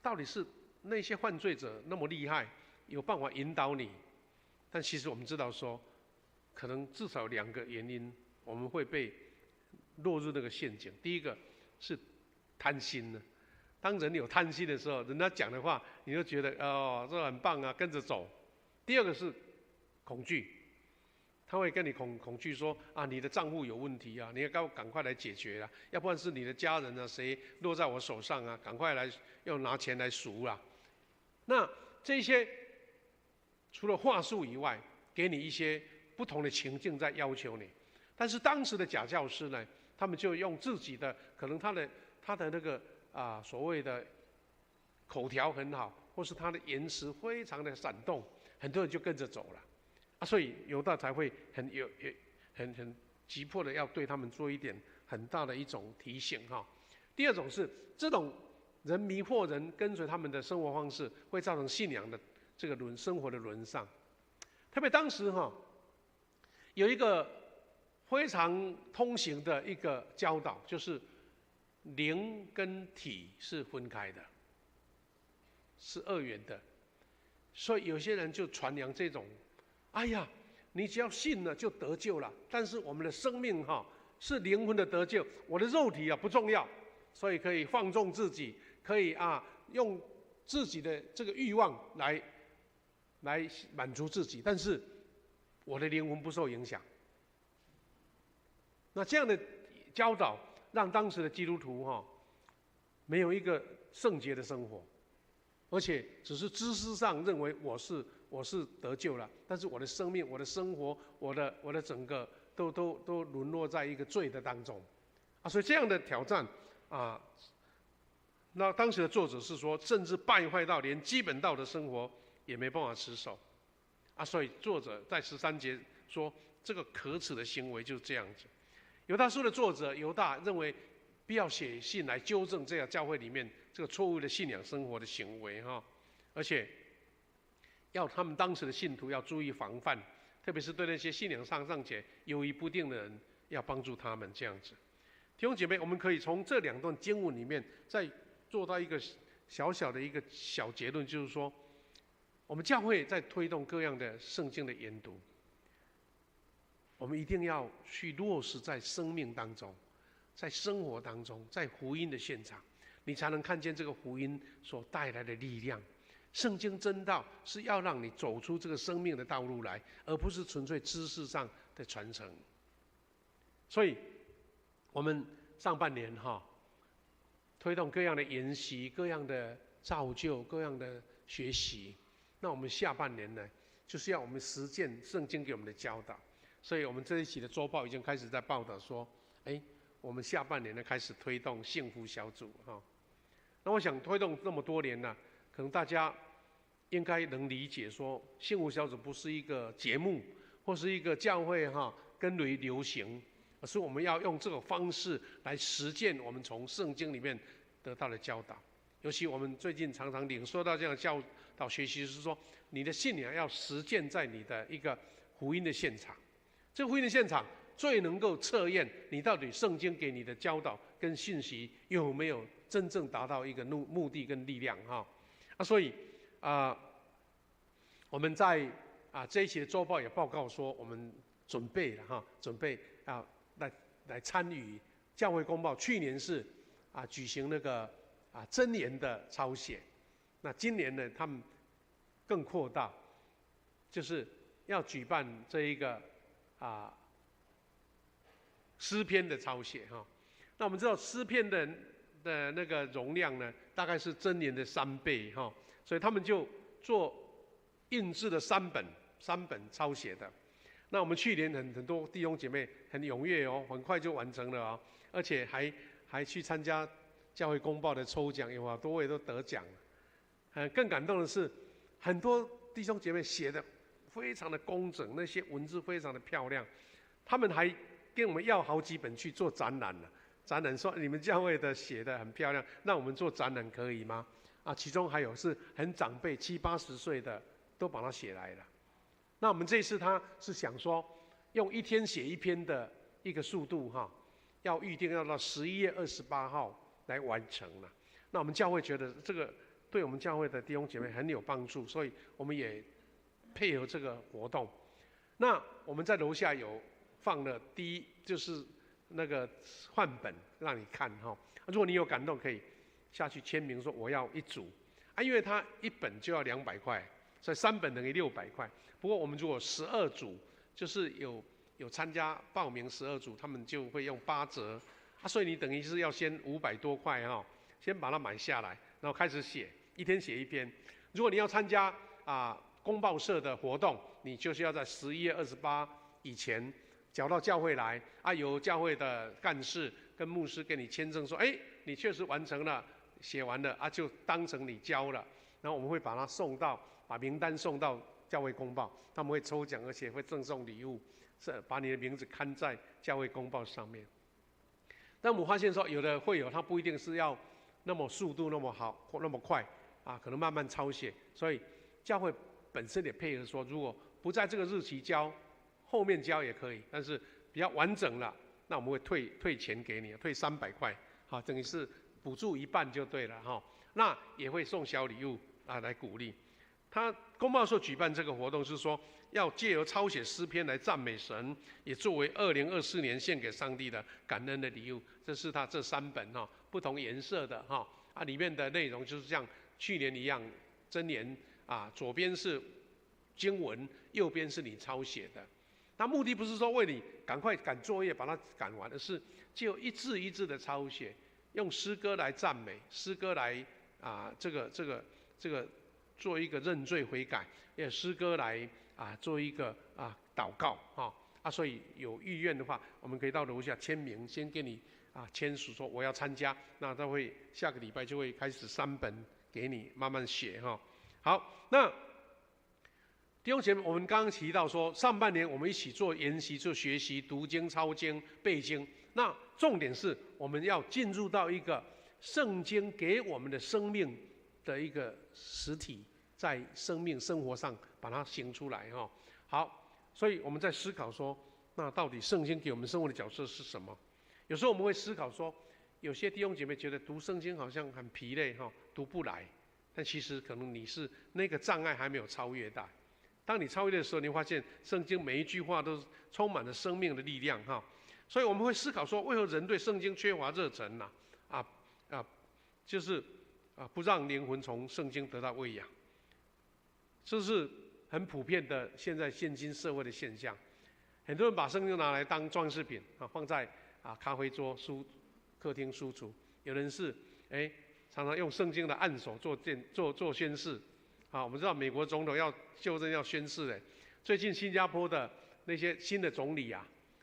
到底是那些犯罪者那么厉害，有办法引导你？但其实我们知道说，可能至少2个原因，我们会被落入那个陷阱。第一个是贪心呢。当人有贪心的时候，人家讲的话，你就觉得这很棒啊，跟着走。第二个是恐惧，他会跟你恐惧说你的账户有问题啊，你要赶快来解决啊，要不然是你的家人啊，谁落在我手上啊，赶快来要拿钱来赎啦。那这些除了话术以外，给你一些不同的情境在要求你。但是当时的假教师呢，他们就用自己的可能他的那个所谓的口条很好，或是他的言辞非常的闪动，很多人就跟着走了所以犹大才会很急迫的要对他们做一点很大的一种提醒第二种是这种人迷惑人跟随他们的生活方式，会造成信仰的这个生活的沦丧。特别当时有一个非常通行的一个教导，就是灵跟体是分开的，是2元的。所以有些人就传扬这种，哎呀，你只要信了就得救了。但是我们的生命是灵魂的得救，我的肉体不重要，所以可以放纵自己，可以用自己的这个欲望来满足自己，但是我的灵魂不受影响。那这样的教导让当时的基督徒没有一个圣洁的生活，而且只是知识上认为我是得救了，但是我的生命、我的生活、我的整个都沦落在一个罪的当中所以这样的挑战那当时的作者是说，甚至败坏到连基本道德生活也没办法持守所以作者在13节说，这个可耻的行为就是这样子。犹大书的作者犹大认为，必要写信来纠正这样教会里面这个错误的信仰生活的行为而且要他们当时的信徒要注意防范，特别是对那些信仰上尚且犹疑不定的人，要帮助他们这样子。弟兄姐妹，我们可以从这2段经文里面再做到一个小小的一个小结论，就是说，我们教会在推动各样的圣经的研读，我们一定要去落实在生命当中，在生活当中，在福音的现场，你才能看见这个福音所带来的力量。圣经真道是要让你走出这个生命的道路来，而不是纯粹知识上的传承。所以我们上半年推动各样的研习、各样的造就、各样的学习，那我们下半年呢，就是要我们实践圣经给我们的教导。所以我们这一期的周报已经开始在报道说，我们下半年呢开始推动幸福小组那我想推动这么多年呢，可能大家应该能理解说，幸福小组不是一个节目或是一个教会跟随流行，而是我们要用这个方式来实践我们从圣经里面得到的教导。尤其我们最近常常领受到这样的教导学习，是说你的信仰要实践在你的一个福音的现场。这个福音的现场最能够测验你到底圣经给你的教导跟信息有没有真正达到一个目的跟力量所以我们在这一期的周报也报告说，我们准备来参与教会公报。去年是举行那个箴言的抄写，那今年呢，他们更扩大，就是要举办这一个诗篇的抄写那我们知道诗篇的那个容量呢，大概是箴言的3倍所以他们就做印制的3本抄写的。那我们去年很多弟兄姐妹很踊跃很快就完成了而且还去参加教会公报的抽奖，有好多位都得奖更感动的是，很多弟兄姐妹写的非常的工整，那些文字非常的漂亮，他们还跟我们要好几本去做展览了。展览说你们教会的写的很漂亮，那我们做展览可以吗？其中还有是很长辈70、80岁的都把它写来了。那我们这次他是想说，用1天写1篇的一个速度要预定要到11月28号来完成了。那我们教会觉得这个对我们教会的弟兄姐妹很有帮助，所以我们也配合这个活动。那我们在楼下有放了第一就是那个范本让你看如果你有感动，可以下去签名说我要1组因为它1本就要200块，所以3本等于600块。不过我们如果12组，就是有参加报名12组，他们就会用8折所以你等于是要先500多块先把它买下来，然后开始写，1天写1篇。如果你要参加公报社的活动，你就是要在11月28以前缴到教会来由教会的干事跟牧师给你签证说，你确实完成了，写完了就当成你交了。然后我们会把它把名单送到教会公报，他们会抽奖，而且会赠送礼物，是把你的名字刊在教会公报上面。但我们发现说，有的会友他不一定是要那么速度那么好或那么快可能慢慢抄写，所以教会本身也配合说，如果不在这个日期交，后面交也可以，但是比较完整了，那我们会退钱给你，退300块，等于是补助一半就对了那也会送小礼物来鼓励。他公报社举办这个活动是说，要借由抄写诗篇来赞美神，也作为2024年献给上帝的感恩的礼物。这是他这3本不同颜色的里面的内容就是像去年一样，箴言左边是经文，右边是你抄写的。那目的不是说为你赶快赶作业把它赶完，而是就一字一字的抄写，用诗歌来赞美，诗歌来这个做一个认罪悔改，也诗歌来做一个祷告所以有意愿的话，我们可以到楼下签名，先给你签署说我要参加，那他会下个礼拜就会开始3本给你慢慢写好，那弟兄姐妹，我们刚刚提到说，上半年我们一起做研习、做学习、读经、抄经、背经。那重点是我们要进入到一个圣经给我们的生命的一个实体，在生命生活上把它行出来好，所以我们在思考说，那到底圣经给我们生活的角色是什么？有时候我们会思考说，有些弟兄姐妹觉得读圣经好像很疲累读不来，但其实可能你是那个障碍还没有超越到。当你超越的时候，你会发现圣经每一句话都充满了生命的力量所以我们会思考说，为何人对圣经缺乏热忱呢？就是不让灵魂从圣经得到喂养，这是很普遍的现今社会的现象。很多人把圣经拿来当装饰品放在咖啡桌、客厅、书橱。有人是常常用圣经的按手做宣誓。我们知道美国总统要就任要宣誓的，最近新加坡的那些新的总理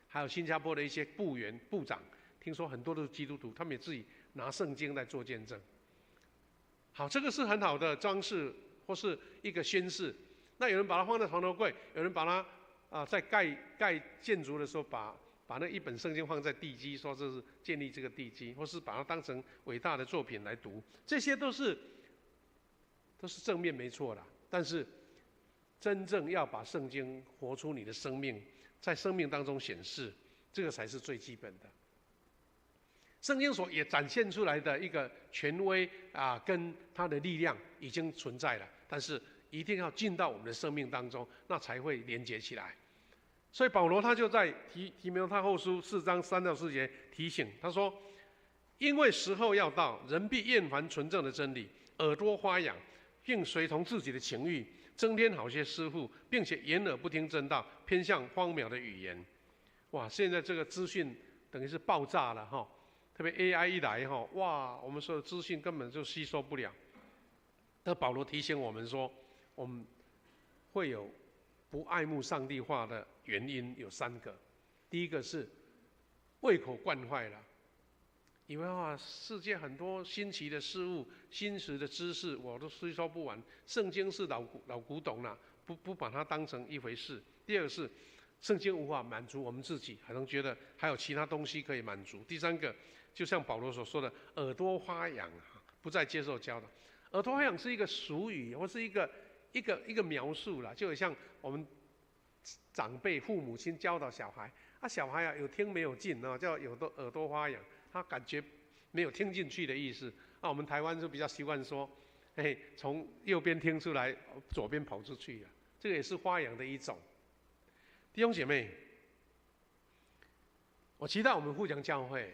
还有新加坡的一些部长，听说很多都是基督徒，他们也自己拿圣经来做见证。好，这个是很好的装饰或是一个宣誓。那有人把它放在床头柜，有人把它在盖建筑的时候把那一本圣经放在地基，说这是建立这个地基，或是把它当成伟大的作品来读，这些都是正面没错啦，但是真正要把圣经活出你的生命，在生命当中显示，这个才是最基本的。圣经所也展现出来的一个权威跟它的力量已经存在了，但是一定要进到我们的生命当中，那才会连结起来。所以保罗他就在提摩太后书4章3到4节提醒他说：“因为时候要到，人必厌烦纯正的真理，耳朵发痒，并随从自己的情欲，增添好些师傅，并且掩耳不听真道，偏向荒谬的语言。”哇，现在这个资讯等于是爆炸了特别 AI 一来哇，我们所有资讯根本就吸收不了。那保罗提醒我们说，我们会有不爱慕上帝话的原因有3个。第一个是胃口惯坏了，以为世界很多新奇的事物、新奇的知识，我都吸收不完。圣经是老古董了，不把它当成一回事。第二个是，圣经无法满足我们自己，可能觉得还有其他东西可以满足。第三个，就像保罗所说的，耳朵发痒，不再接受教导。耳朵发痒是一个俗语，或是一个描述啦，就好像我们长辈、父母亲教导小孩，小孩有听没有进叫耳朵发痒。他感觉没有听进去的意思，我们台湾就比较习惯说，从右边听出来，左边跑出去了，这个也是发扬的一种。弟兄姐妹，我期待我们富强教会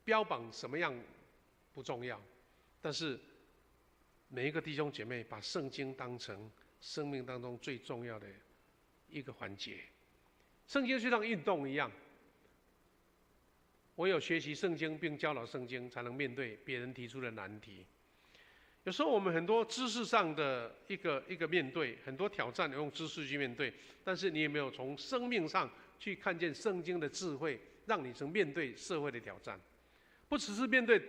标榜什么样不重要，但是每一个弟兄姐妹把圣经当成生命当中最重要的一个环节，圣经就像运动一样。唯有学习圣经并教导圣经，才能面对别人提出的难题。有时候我们很多知识上的一个面对，很多挑战用知识去面对，但是你有没有从生命上去看见圣经的智慧，让你能面对社会的挑战？不只是面对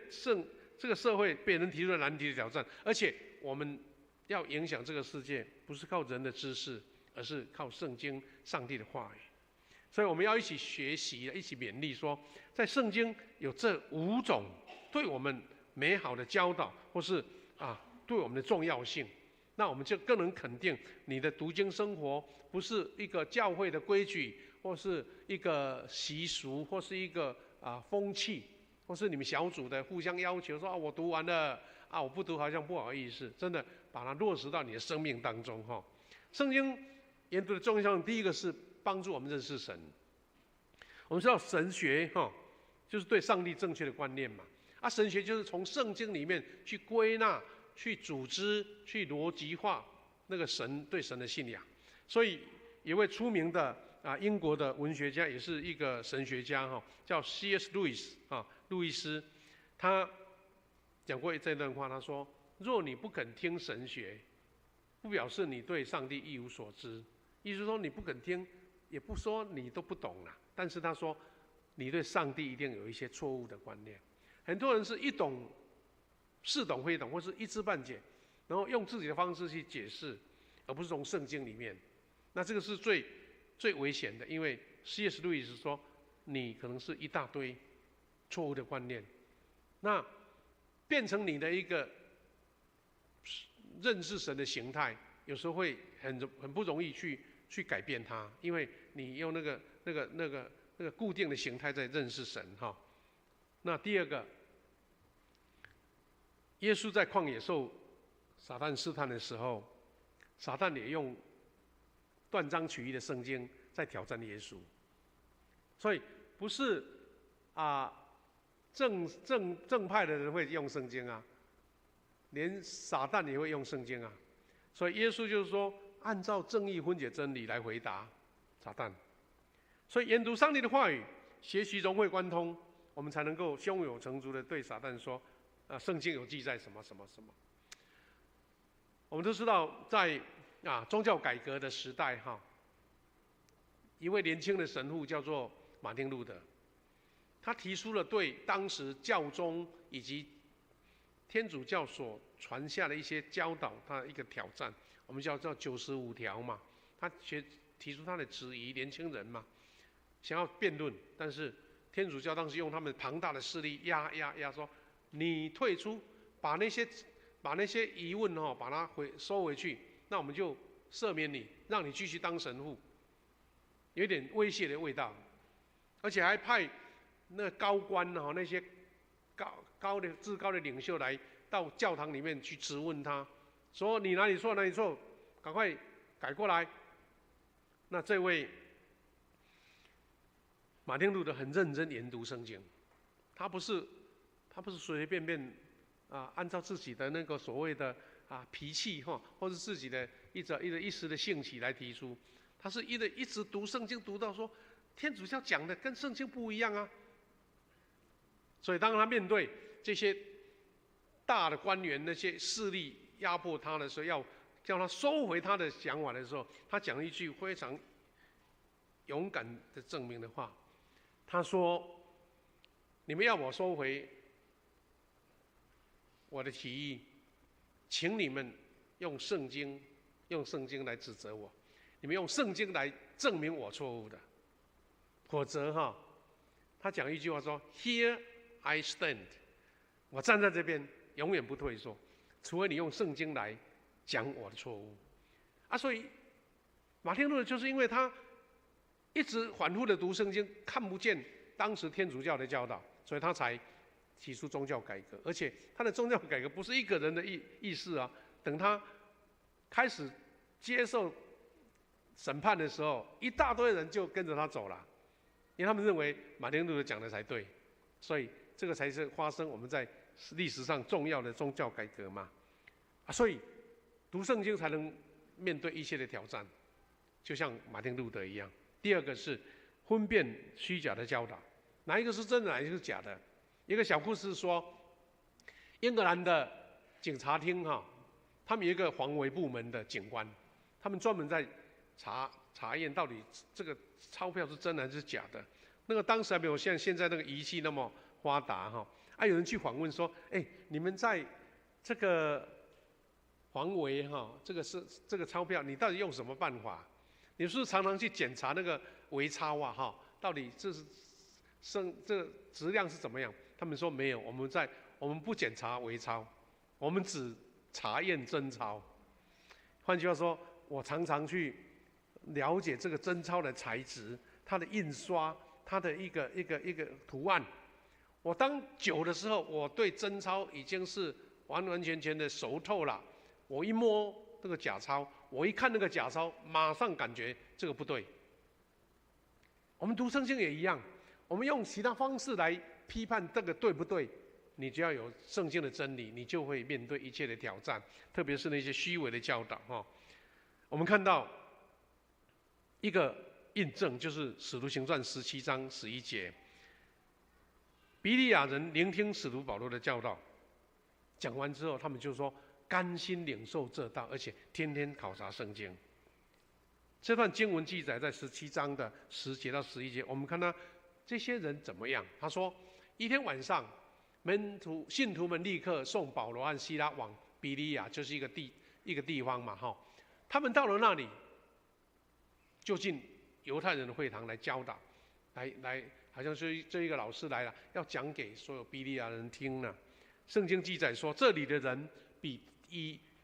这个社会被人提出的难题的挑战，而且我们要影响这个世界，不是靠人的知识，而是靠圣经、上帝的话语。所以我们要一起学习，一起勉励说，在圣经有这5种对我们美好的教导，或是对我们的重要性，那我们就更能肯定你的读经生活不是一个教会的规矩，或是一个习俗，或是一个风气，或是你们小组的互相要求说我读完了我不读好像不好意思，真的把它落实到你的生命当中圣经研读的重要性，第一个是帮助我们认识神。我们知道神学就是对上帝正确的观念嘛。神学就是从圣经里面去归纳、去组织、去逻辑化那个对神的信仰。所以有位出名的英国的文学家，也是一个神学家叫 C.S. Lewis 路易斯，他讲过这段话，他说：若你不肯听神学，不表示你对上帝一无所知。意思说你不肯听，也不说你都不懂啦，但是他说你对上帝一定有一些错误的观念。很多人是似懂非懂，或是一知半解，然后用自己的方式去解释，而不是从圣经里面。那这个是最危险的，因为 C.S. 路易斯说你可能是一大堆错误的观念，那变成你的一个认识神的形态，有时候会很不容易去改变它，因为你用那个固定的形态在认识神那第二个，耶稣在旷野受撒旦试探的时候，撒旦也用断章取义的圣经在挑战耶稣，所以不是正派的人会用圣经连撒旦也会用圣经所以耶稣就是说，按照正义分解真理来回答撒旦。所以研读上帝的话语，学习融会贯通，我们才能够胸有成竹的对撒旦说，圣经有记载什么什么什么。我们都知道，在宗教改革的时代一位年轻的神父叫做马丁路德，他提出了对当时教宗以及天主教所传下的一些教导，他的一个挑战，我们叫95条嘛。他提出他的质疑，年轻人嘛，想要辩论，但是天主教当时用他们庞大的势力压说，你退出，把那些疑问把它收回去，那我们就赦免你，让你继续当神父，有点威胁的味道，而且还派那高官那些至高的领袖来到教堂里面去质问他，说你哪里错哪里错，赶快改过来。那这位马丁路德很认真研读圣经，他不是随随便便按照自己的那个所谓的脾气或是自己的一时的兴起来提出，他是一直读圣经，读到说天主教讲的跟圣经不一样所以当他面对这些大的官员那些势力压迫他的时候，要叫他收回他的想法的时候，他讲了一句非常勇敢的证明的话，他说你们要我收回我的提议，请你们用圣经来指责我，你们用圣经来证明我错误的，否则他讲一句话说 ：“Here I stand。”我站在这边，永远不退缩，除非你用圣经来讲我的错误。所以马丁路德就是因为他一直反复的读圣经，看不见当时天主教的教导，所以他才提出宗教改革。而且他的宗教改革不是一个人的意思啊，等他开始接受审判的时候，一大堆人就跟着他走了，因为他们认为马丁路德讲的才对，所以这个才是发生我们在历史上重要的宗教改革嘛。所以读圣经才能面对一切的挑战，就像马丁路德一样。第二个是分辨虚假的教导，哪一个是真的，哪一个是假的。一个小故事说，英格兰的警察厅他们有一个防伪部门的警官，他们专门在查验到底这个钞票是真的还是假的。那个当时还没有像现在那个仪器那么发达有人去访问说，你们在这个防伪这个钞票，你到底用什么办法？你是不是常常去检查那个伪钞到底这个质量是怎么样？他们说没有，我们不检查伪钞，我们只查验真钞。换句话说，我常常去了解这个真钞的材质、它的印刷、它的一个图案。我当久的时候，我对真钞已经是完完全全的熟透了。我一摸那个假钞，我一看那个假钞，马上感觉这个不对。我们读圣经也一样，我们用其他方式来批判这个对不对，你只要有圣经的真理，你就会面对一切的挑战，特别是那些虚伪的教导我们看到一个印证，就是《使徒行传》17章11节，比利亚人聆听使徒保罗的教导，讲完之后，他们就说甘心领受这道，而且天天考察圣经。这段经文记载在17章的10节到11节，我们看到这些人怎么样。他说，一天晚上，信徒们立刻送保罗和西拉往比利亚，就是一个地方嘛他们到了那里，就进犹太人的会堂来教导，来，好像是这一个老师来了，要讲给所有比利亚人听呢。圣经记载说，这里的人比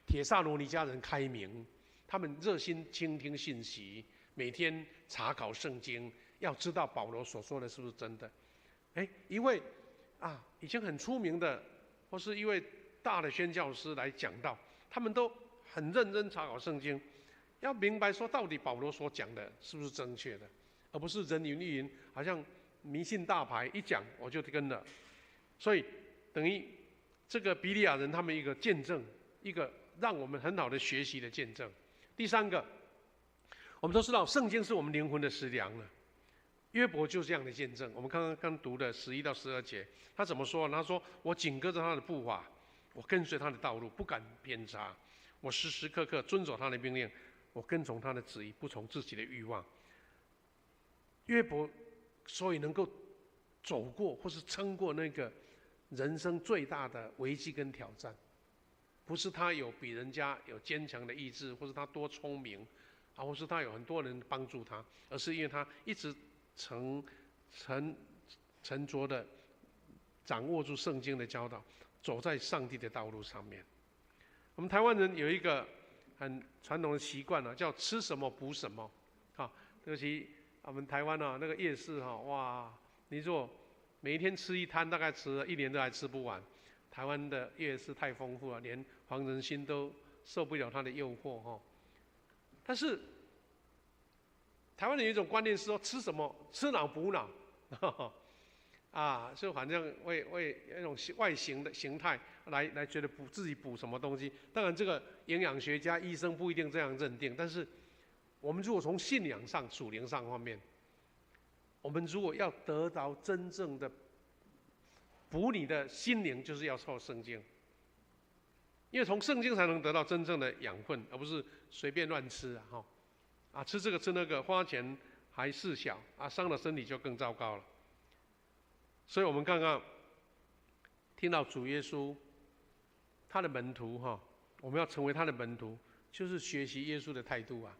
帖撒罗尼迦人开明，他们热心倾听信息，每天查考圣经，要知道保罗所说的是不是真的。一位已经很出名的，或是一位大的宣教师来讲道，他们都很认真查考圣经，要明白说到底保罗所讲的是不是正确的，而不是人云亦云，好像迷信大牌一讲我就跟了。所以等于这个比利亚人他们一个见证，一个让我们很好的学习的见证。第三个，我们都知道圣经是我们灵魂的食粮了。约伯就是这样的见证。我们刚读的11到12节，他怎么说？他说：“我紧跟着他的步伐，我跟随他的道路，不敢偏差。我时时刻刻遵守他的命令，我跟从他的旨意，不从自己的欲望。”约伯所以能够走过或是撑过那个人生最大的危机跟挑战，不是他有比人家有坚强的意志，或是他多聪明或是他有很多人帮助他，而是因为他一直沉着的掌握住圣经的教导，走在上帝的道路上面。我们台湾人有一个很传统的习惯叫吃什么补什么尤其我们台湾那个夜市哇，你如果每一天吃一摊，大概吃了1年都还吃不完。台湾的夜市太丰富了，连黄仁勋都受不了它的诱惑但是台湾人有一种观念是说，吃什么吃脑补脑就反正为一种外形的形态来觉得自己补什么东西。当然这个营养学家医生不一定这样认定，但是我们如果从信仰上属灵上方面，我们如果要得到真正的补你的心灵，就是要靠圣经，因为从圣经才能得到真正的养分，而不是随便乱吃吃这个吃那个，花钱还事小伤了身体就更糟糕了。所以我们刚刚听到主耶稣他的门徒哈，我们要成为他的门徒，就是学习耶稣的态度啊。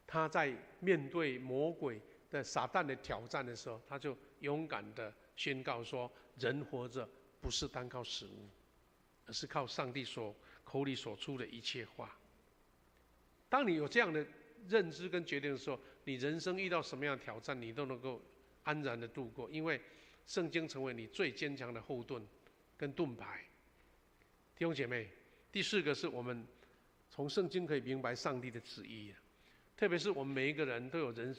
他在面对魔鬼的撒旦的挑战的时候，他就勇敢的宣告说：人活着不是单靠食物，而是靠上帝口里所出的一切话。当你有这样的认知跟决定的时候，你人生遇到什么样的挑战，你都能够安然的度过，因为圣经成为你最坚强的后盾跟盾牌。弟兄姐妹，第4个是我们从圣经可以明白上帝的旨意，特别是我们每一个人都有人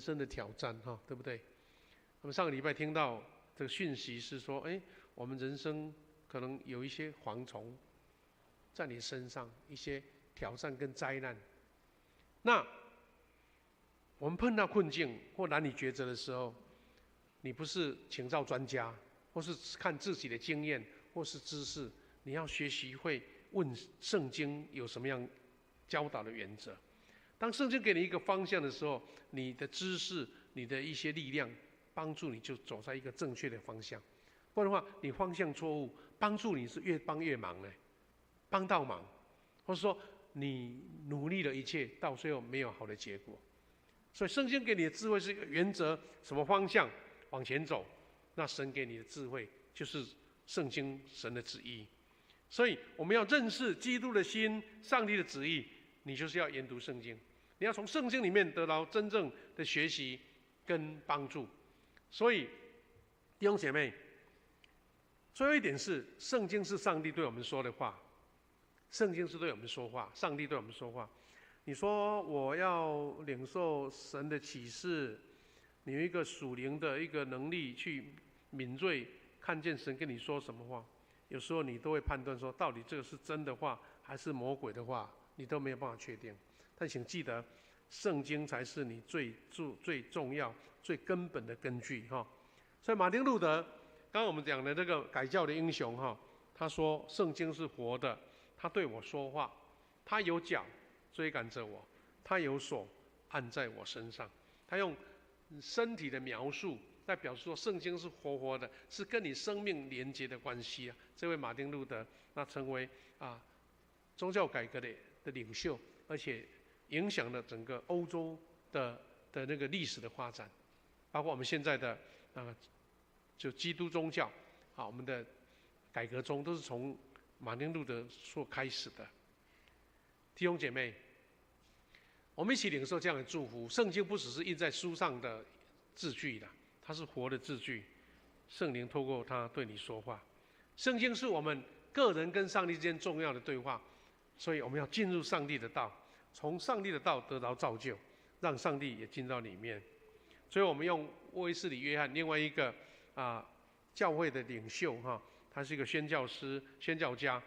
生的挑战哈，对不对？我们上个礼拜听到这个讯息是说，我们人生可能有一些蝗虫在你身上，一些挑战跟灾难。那我们碰到困境或难以抉择的时候，你不是请教专家，或是看自己的经验或是知识，你要学习会问圣经有什么样教导的原则。当圣经给你一个方向的时候，你的知识、你的一些力量帮助你就走在一个正确的方向。不然的话，你方向错误，帮助你是越帮越忙呢，帮倒忙，或者说你努力了一切，到最后没有好的结果。所以圣经给你的智慧是一个原则，什么方向往前走，那神给你的智慧就是圣经神的旨意。所以我们要认识基督的心、上帝的旨意，你就是要研读圣经，你要从圣经里面得到真正的学习跟帮助。所以弟兄姐妹，最后一点是，圣经是上帝对我们说的话，圣经是对我们说话，上帝对我们说话。你说我要领受神的启示，你有一个属灵的一个能力去敏锐看见神跟你说什么话，有时候你都会判断说，到底这个是真的话还是魔鬼的话，你都没有办法确定。但请记得，圣经才是你最重要、最根本的根据哈。所以马丁路德，刚刚我们讲的这个改教的英雄哈，他说圣经是活的，他对我说话，他有脚追赶着我，他有手按在我身上。他用身体的描述在表示说，圣经是活的，是跟你生命连接的关系啊。这位马丁路德，那成为宗教改革的领袖，而且影响了整个欧洲的那个历史的发展，包括我们现在的就基督宗教我们的改革中都是从马丁路德所开始的。弟兄姐妹，我们一起领受这样的祝福。圣经不只是印在书上的字句的，它是活的字句，圣灵透过它对你说话。圣经是我们个人跟上帝之间重要的对话，所以我们要进入上帝的道，从上帝的道得到造就，让上帝也进到里面。所以我们用威斯理约翰，另外一个教会的领袖他是一个宣教师、宣教家，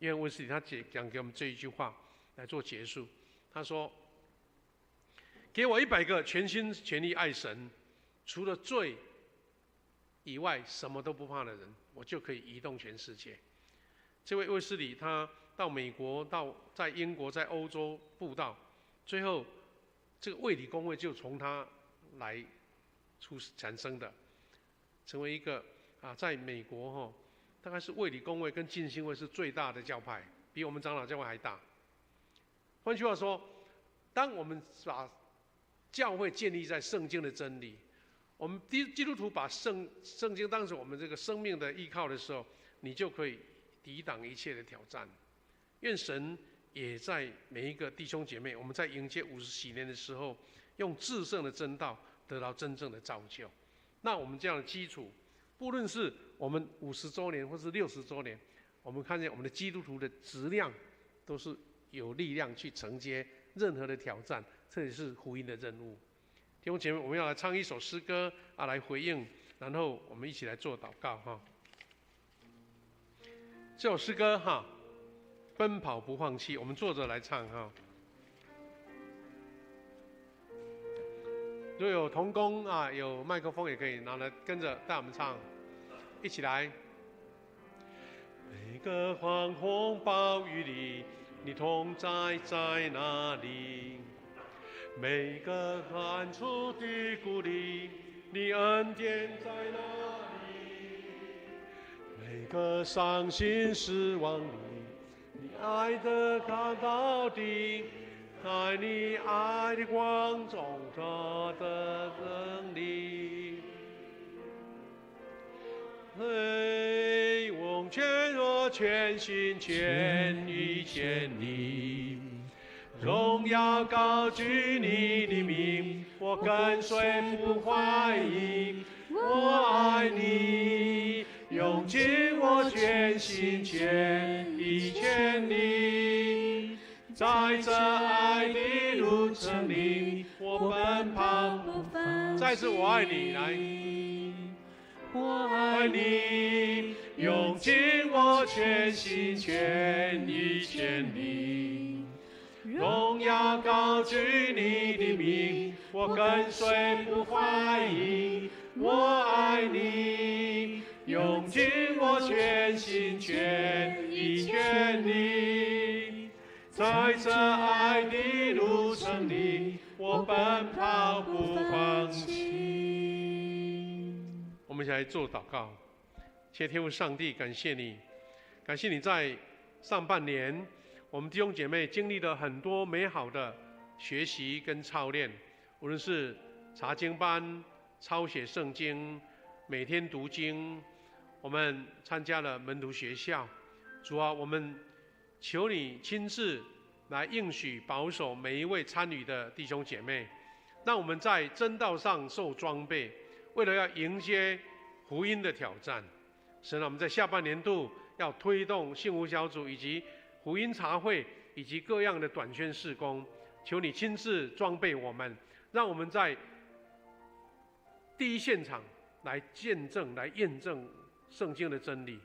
约翰威斯理他讲给我们这一句话来做结束。他说：“给我100个全心全意爱神，除了罪以外什么都不怕的人，我就可以移动全世界。”这位卫斯理他到美国、在英国、在欧洲布道，最后这个卫理公会就从他来产生的，成为一个在美国大概是卫理公会跟浸信会是最大的教派，比我们长老教会还大。换句话说，当我们把教会建立在圣经的真理，我们基督徒把圣经当成我们这个生命的依靠的时候，你就可以抵挡一切的挑战。愿神也在每一个弟兄姐妹，我们在迎接50禧年的时候，用至圣的真道得到真正的造就。那我们这样的基础，不论是我们50周年或是60周年，我们看见我们的基督徒的质量都是有力量去承接任何的挑战，这也是福音的任务。弟兄姐妹，我们要来唱一首诗歌来回应，然后我们一起来做祷告这首诗歌奔跑不放弃，我们坐着来唱如果有同工有麦克风也可以拿来跟着带我们唱，一起来。每个惶恐暴雨里，你同在哪里？每个暗处的谷里，你恩典在哪里？每个伤心失望里，你爱的看到底，在你爱的光中，他的能力。我全我全心全意见你，荣耀高举你的名，我跟随不怀疑，我爱你，用尽我全心全意全力，在这爱的路程里，我奔跑不放弃。再次我爱你，来。我爱你，用尽我全心全意全力，荣耀高举你的名，我跟随不怀疑。我爱你，用尽我全心全意全力，在这爱的路程里，我奔跑不放弃。我们一起来做祷告。谢天父上帝，感谢你，感谢你在上半年，我们弟兄姐妹经历了很多美好的学习跟操练，无论是查经班、抄写圣经、每天读经，我们参加了门徒学校。主啊，我们求你亲自来应许保守每一位参与的弟兄姐妹，让我们在真道上受装备，为了要迎接福音的挑战。神啊，我们在下半年度要推动幸福小组以及福音茶会以及各样的短宣事工，求你亲自装备我们，让我们在第一现场来见证、来验证圣经的真理，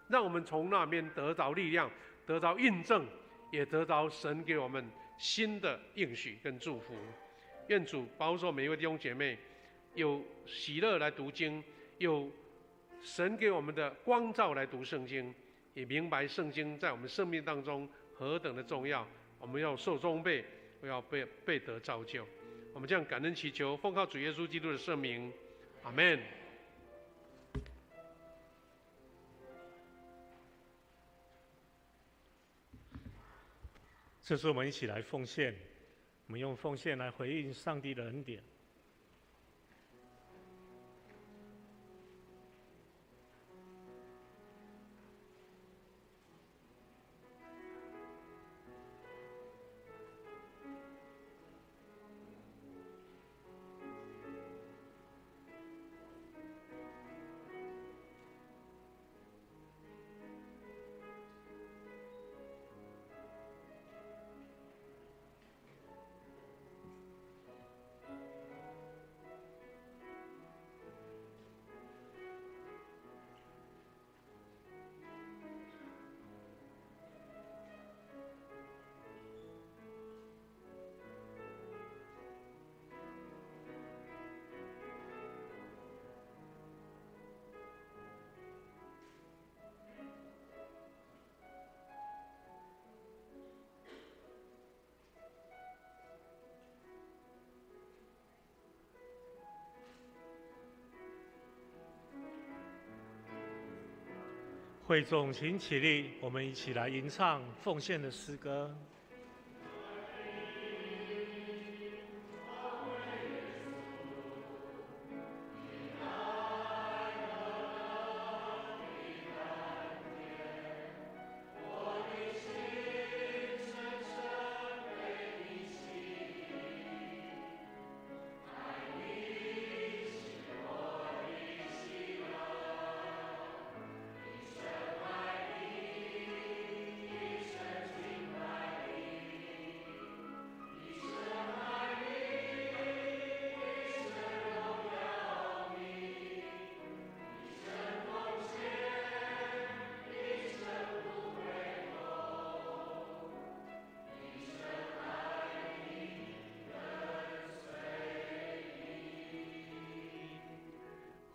让我们从那边得着力量，得着印证，也得着神给我们新的应许跟祝福。愿主保守每一位弟兄姐妹有喜乐来读经，有神给我们的光照来读圣经，也明白圣经在我们生命当中何等的重要。我们要受装备，要被得造就。我们这样感恩祈求，奉靠主耶稣基督的圣名，阿们。这是我们一起来奉献，我们用奉献来回应上帝的恩典。会众请起立，我们一起来吟唱奉献的诗歌。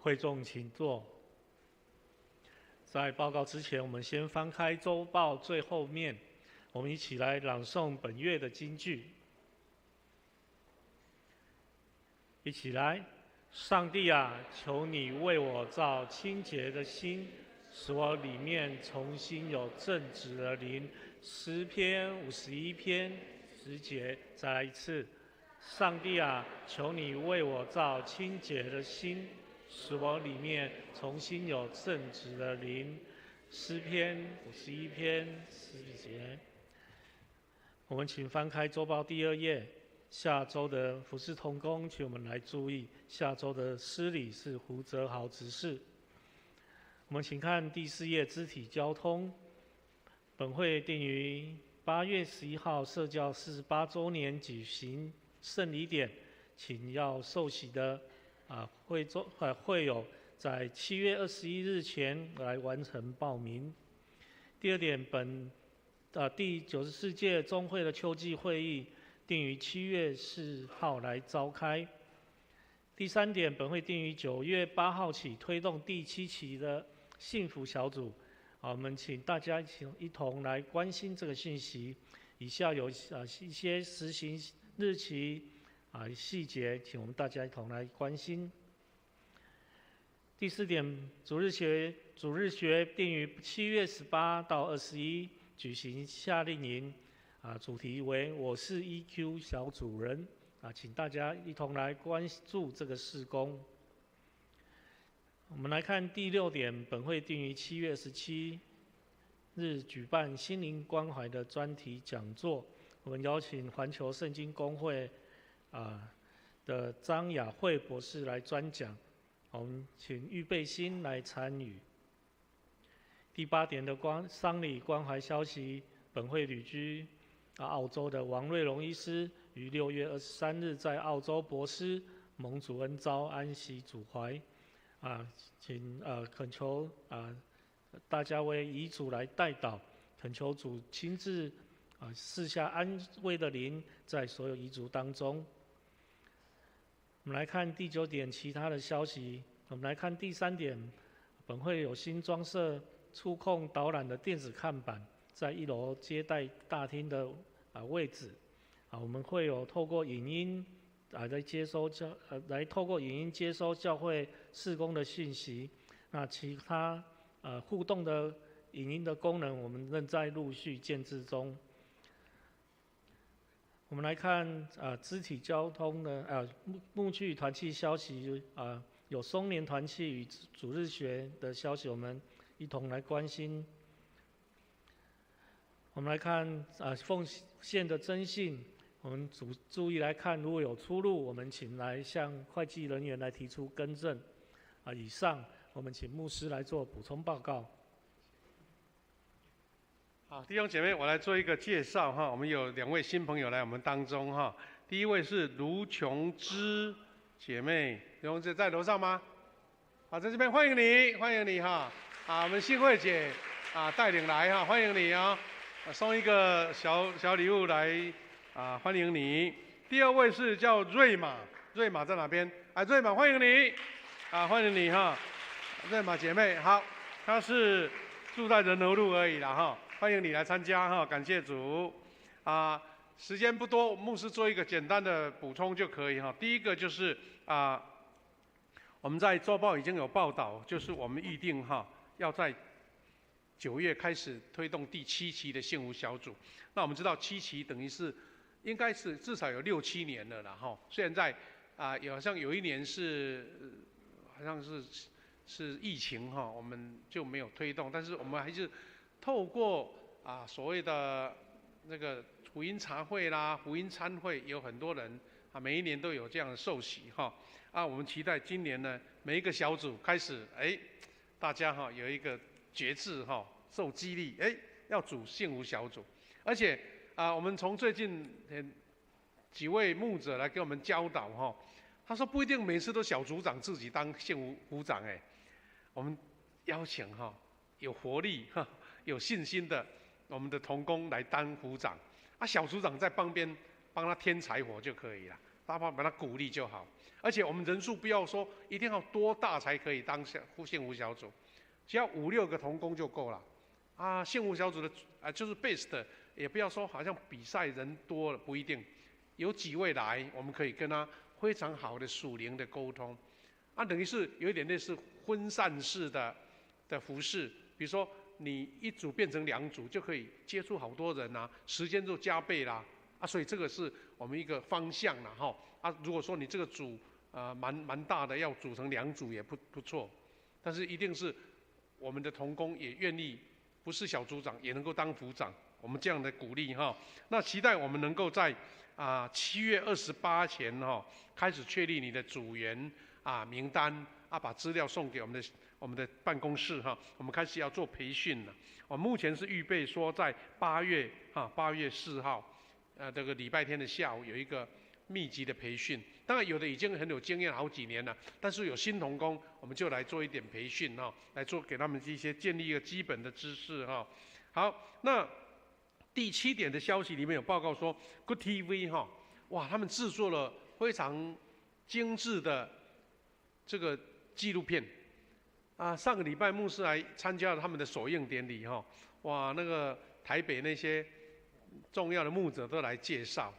会众请坐。在报告之前，我们先翻开周报最后面，我们一起来朗诵本月的金句。一起来，上帝啊，求你为我造清洁的心，使我里面重新有正直的灵。诗篇51篇10节，再来一次。上帝啊，求你为我造清洁的心，使我里面重新有正直的灵。诗篇51篇10节。我们请翻开周报第2页。下周的服事同工，请我们来注意，下周的司礼是胡泽豪执事。我们请看第4页肢体交通。本会定于8月11号社教48周年举行圣礼典，请要受洗的会友在7月21日前来完成报名。第二点，第94届中会的秋季会议定于7月4号来召开。第3点，本会定于9月8号起推动第7期的幸福小组。我们请大家一同来关心这个讯息。以下有一些实行日期细节，请我们大家一同来关心。第4点，主日学定于7月18到21举行夏令营。主题为我是 EQ 小主人请大家一同来关注这个事工。我们来看第6点，本会定于7月17日举办心灵关怀的专题讲座，我们邀请环球圣经公会的张雅慧博士来专讲，我们请预备心来参与。第8点的丧礼关怀消息，本会旅居澳洲的王瑞龙医师于6月23日在澳洲博斯蒙主恩召安息主怀，请恳求大家为遗嘱来代祷，恳求主亲自赐下安慰的灵在所有遗嘱当中。我们来看第9点其他的消息。我们来看第3点，本会有新装设触控导览的电子看板，在1楼接待大厅的位置，我们会有透过影音透过影音接收教会事工的讯息。那其他互动的影音的功能，我们仍在陆续建制中。我们来看肢体交通的牧区与团契消息，有松年团契与主日学的消息，我们一同来关心。我们来看奉献的征信，我们注意来看，如果有出入，我们请来向会计人员来提出更正。以上，我们请牧师来做补充报告。好，弟兄姐妹，我来做一个介绍哈。我们有2位新朋友来我们当中哈。第一位是卢琼芝姐妹，卢琼芝在楼上吗？在这边欢迎你，欢迎你哈。我们信慧姐带领来哈，欢迎你啊。送一个小礼物来欢迎你。第2位是叫瑞玛，瑞玛在哪边？瑞玛欢迎你，欢迎你哈，瑞玛姐妹好，她是住在仁和路而已啦哈，欢迎你来参加哈，感谢主。时间不多，牧师做一个简单的补充就可以哈。第一个就是我们在周报已经有报道，就是我们预定哈要在9月开始推动第7期的幸福小组。那我们知道7期等于是应该是至少有6、7年了啦哈。虽然在好像有1年是好像是疫情哈，我们就没有推动，但是我们还是透过所谓的那个福音茶会啦、福音餐会，有很多人每一年都有这样的受洗哈。我们期待今年呢，每一个小组开始大家有一个决志受激励，要组幸福小组。而且我们从最近几位牧者来给我们教导他说不一定每次都小组长自己当幸福组长我们邀请有活力有信心的我们的同工来当组长，小组长在旁边帮他添柴火就可以了，大家把他鼓励就好。而且我们人数不要说一定要多大才可以当幸福小组，只要5、6个同工就够了。幸福小组的就是 best， 也不要说好像比赛人多了，不一定。有几位来，我们可以跟他非常好的属灵的沟通。等于是有一点类似分散式的服事，比如说你一组变成2组，就可以接触好多人啊，时间就加倍啦，所以这个是我们一个方向啦哈，如果说你这个组蛮大的，要组成2组也不错，但是一定是我们的同工也愿意，不是小组长也能够当副长，我们这样的鼓励哈，那期待我们能够在7月28前哈，开始确立你的组员名单把资料送给我们的办公室哈，我们开始要做培训了。我目前是预备说在8月4号，这个礼拜天的下午有一个密集的培训。当然有的已经很有经验好几年了，但是有新同工，我们就来做一点培训哈，来给他们一些建立一个基本的知识哈。好，那第7点的消息里面有报告说 ，Good TV 哈，哇，他们制作了非常精致的这个纪录片上个礼拜牧师来参加了他们的首映典礼哈，哇，那个台北那些重要的牧者都来介绍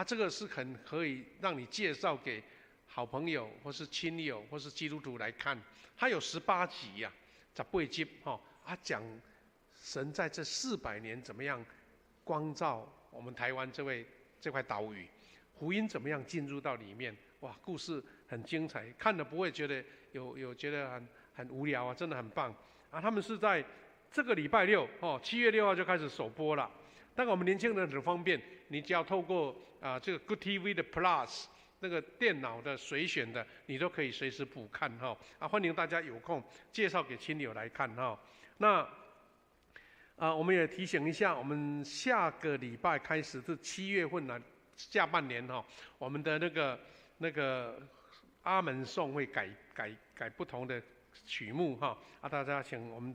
这个是很可以让你介绍给好朋友或是亲友或是基督徒来看。它有18集18集讲神在这400年怎么样光照我们台湾这块岛屿，福音怎么样进入到里面，哇，故事很精彩，看了不会觉得有觉得很无聊真的很棒他们是在这个礼拜6 7月6号就开始首播了。但我们年轻人很方便，你只要透过这个 Good TV 的 Plus 那个电脑的随选的，你都可以随时补看欢迎大家有空介绍给亲友来看那我们也提醒一下，我们下个礼拜开始是7月份下半年我们的那个阿门颂会改不同的曲目大家请我们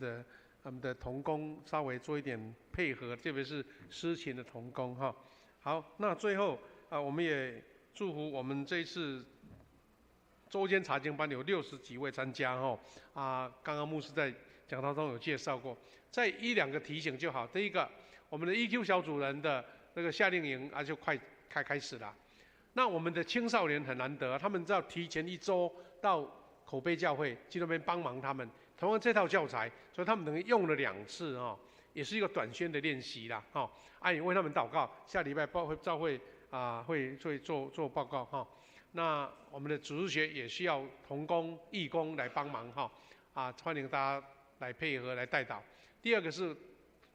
的同工稍微做一点配合，特别是诗琴的同工好，那最后我们也祝福我们这一次周间查经班有60几位参加刚刚牧师在讲道中有介绍过，再1-2个提醒就好。第一个，我们的 EQ 小组人的那个夏令营就快开始了。那我们的青少年很难得，他们要提前1周到口碑教会去那边帮忙他们。同样这套教材，所以他们等于用了2次也是一个短宣的练习啦也为他们祷告，下礼拜教会会做报告那我们的主日学也需要同工义工来帮忙欢迎大家来配合来带祷。第二个是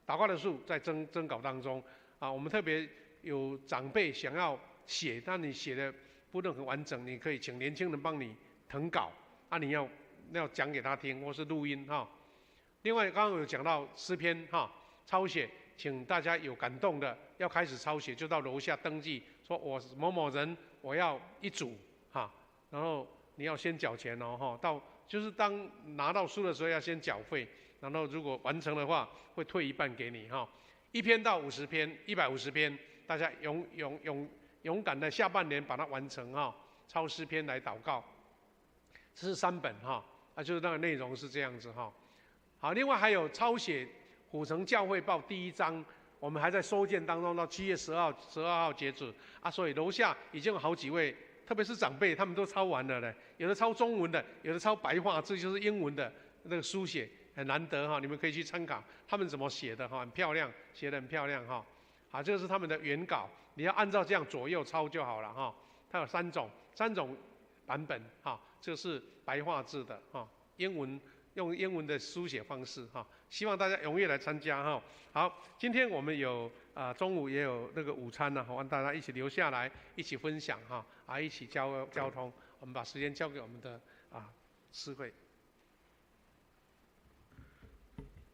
祷告的数在征稿当中我们特别有长辈想要写，但你写的不能很完整，你可以请年轻人帮你誊稿你要讲给他听，或是录音另外刚刚有讲到诗篇抄写，请大家有感动的要开始抄写，就到楼下登记，说我某某人我要1组然后你要先缴钱就是当拿到书的时候要先缴费，然后如果完成的话会退1半给你1篇到50篇，150篇，大家勇敢的下半年把它完成抄诗篇来祷告。这是3本就是那个内容是这样子好，另外还有抄写虎城教会报第1章，我们还在收件当中，到7月12号截止所以楼下已经有好几位，特别是长辈，他们都抄完了有的抄中文的，有的抄白话字，就是英文的那个书写，很难得你们可以去参考他们怎么写的很漂亮，写得很漂亮好，这个是他们的原稿，你要按照这样左右抄就好了它有3种版本这是白话字的用英文的书写方式希望大家踊跃来参加好，今天我们有中午也有那个午餐让大家一起留下来一起分享一起交通。我们把时间交给我们的诗会。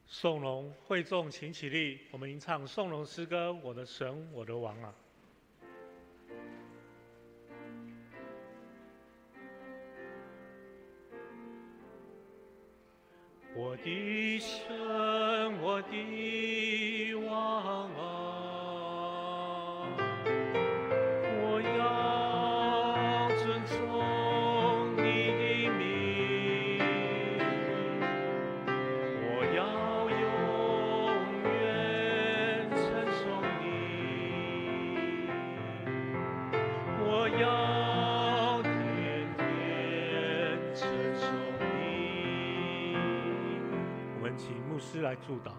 颂龙会众请起立，我们吟唱颂龙诗歌《我的神，我的王》我的神，我的王我要尊崇你的名，我要永远称颂你，我要天天牧师来祝祷。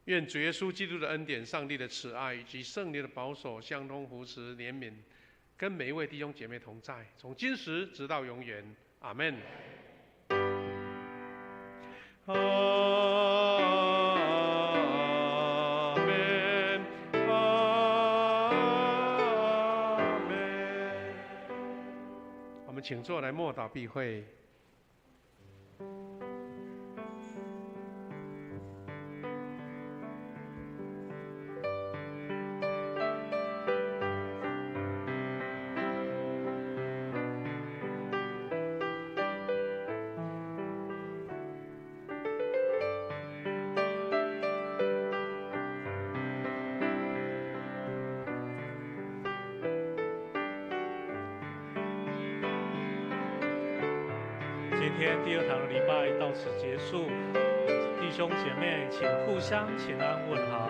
愿主耶稣基督的恩典、上帝的慈爱以及圣灵的保守、相通扶持、怜悯，跟每一位弟兄姐妹同在，从今时直到永远。阿们。阿门。阿门。我们请坐来默祷闭会。今天第二堂的礼拜到此结束，弟兄姐妹请互相请安问好。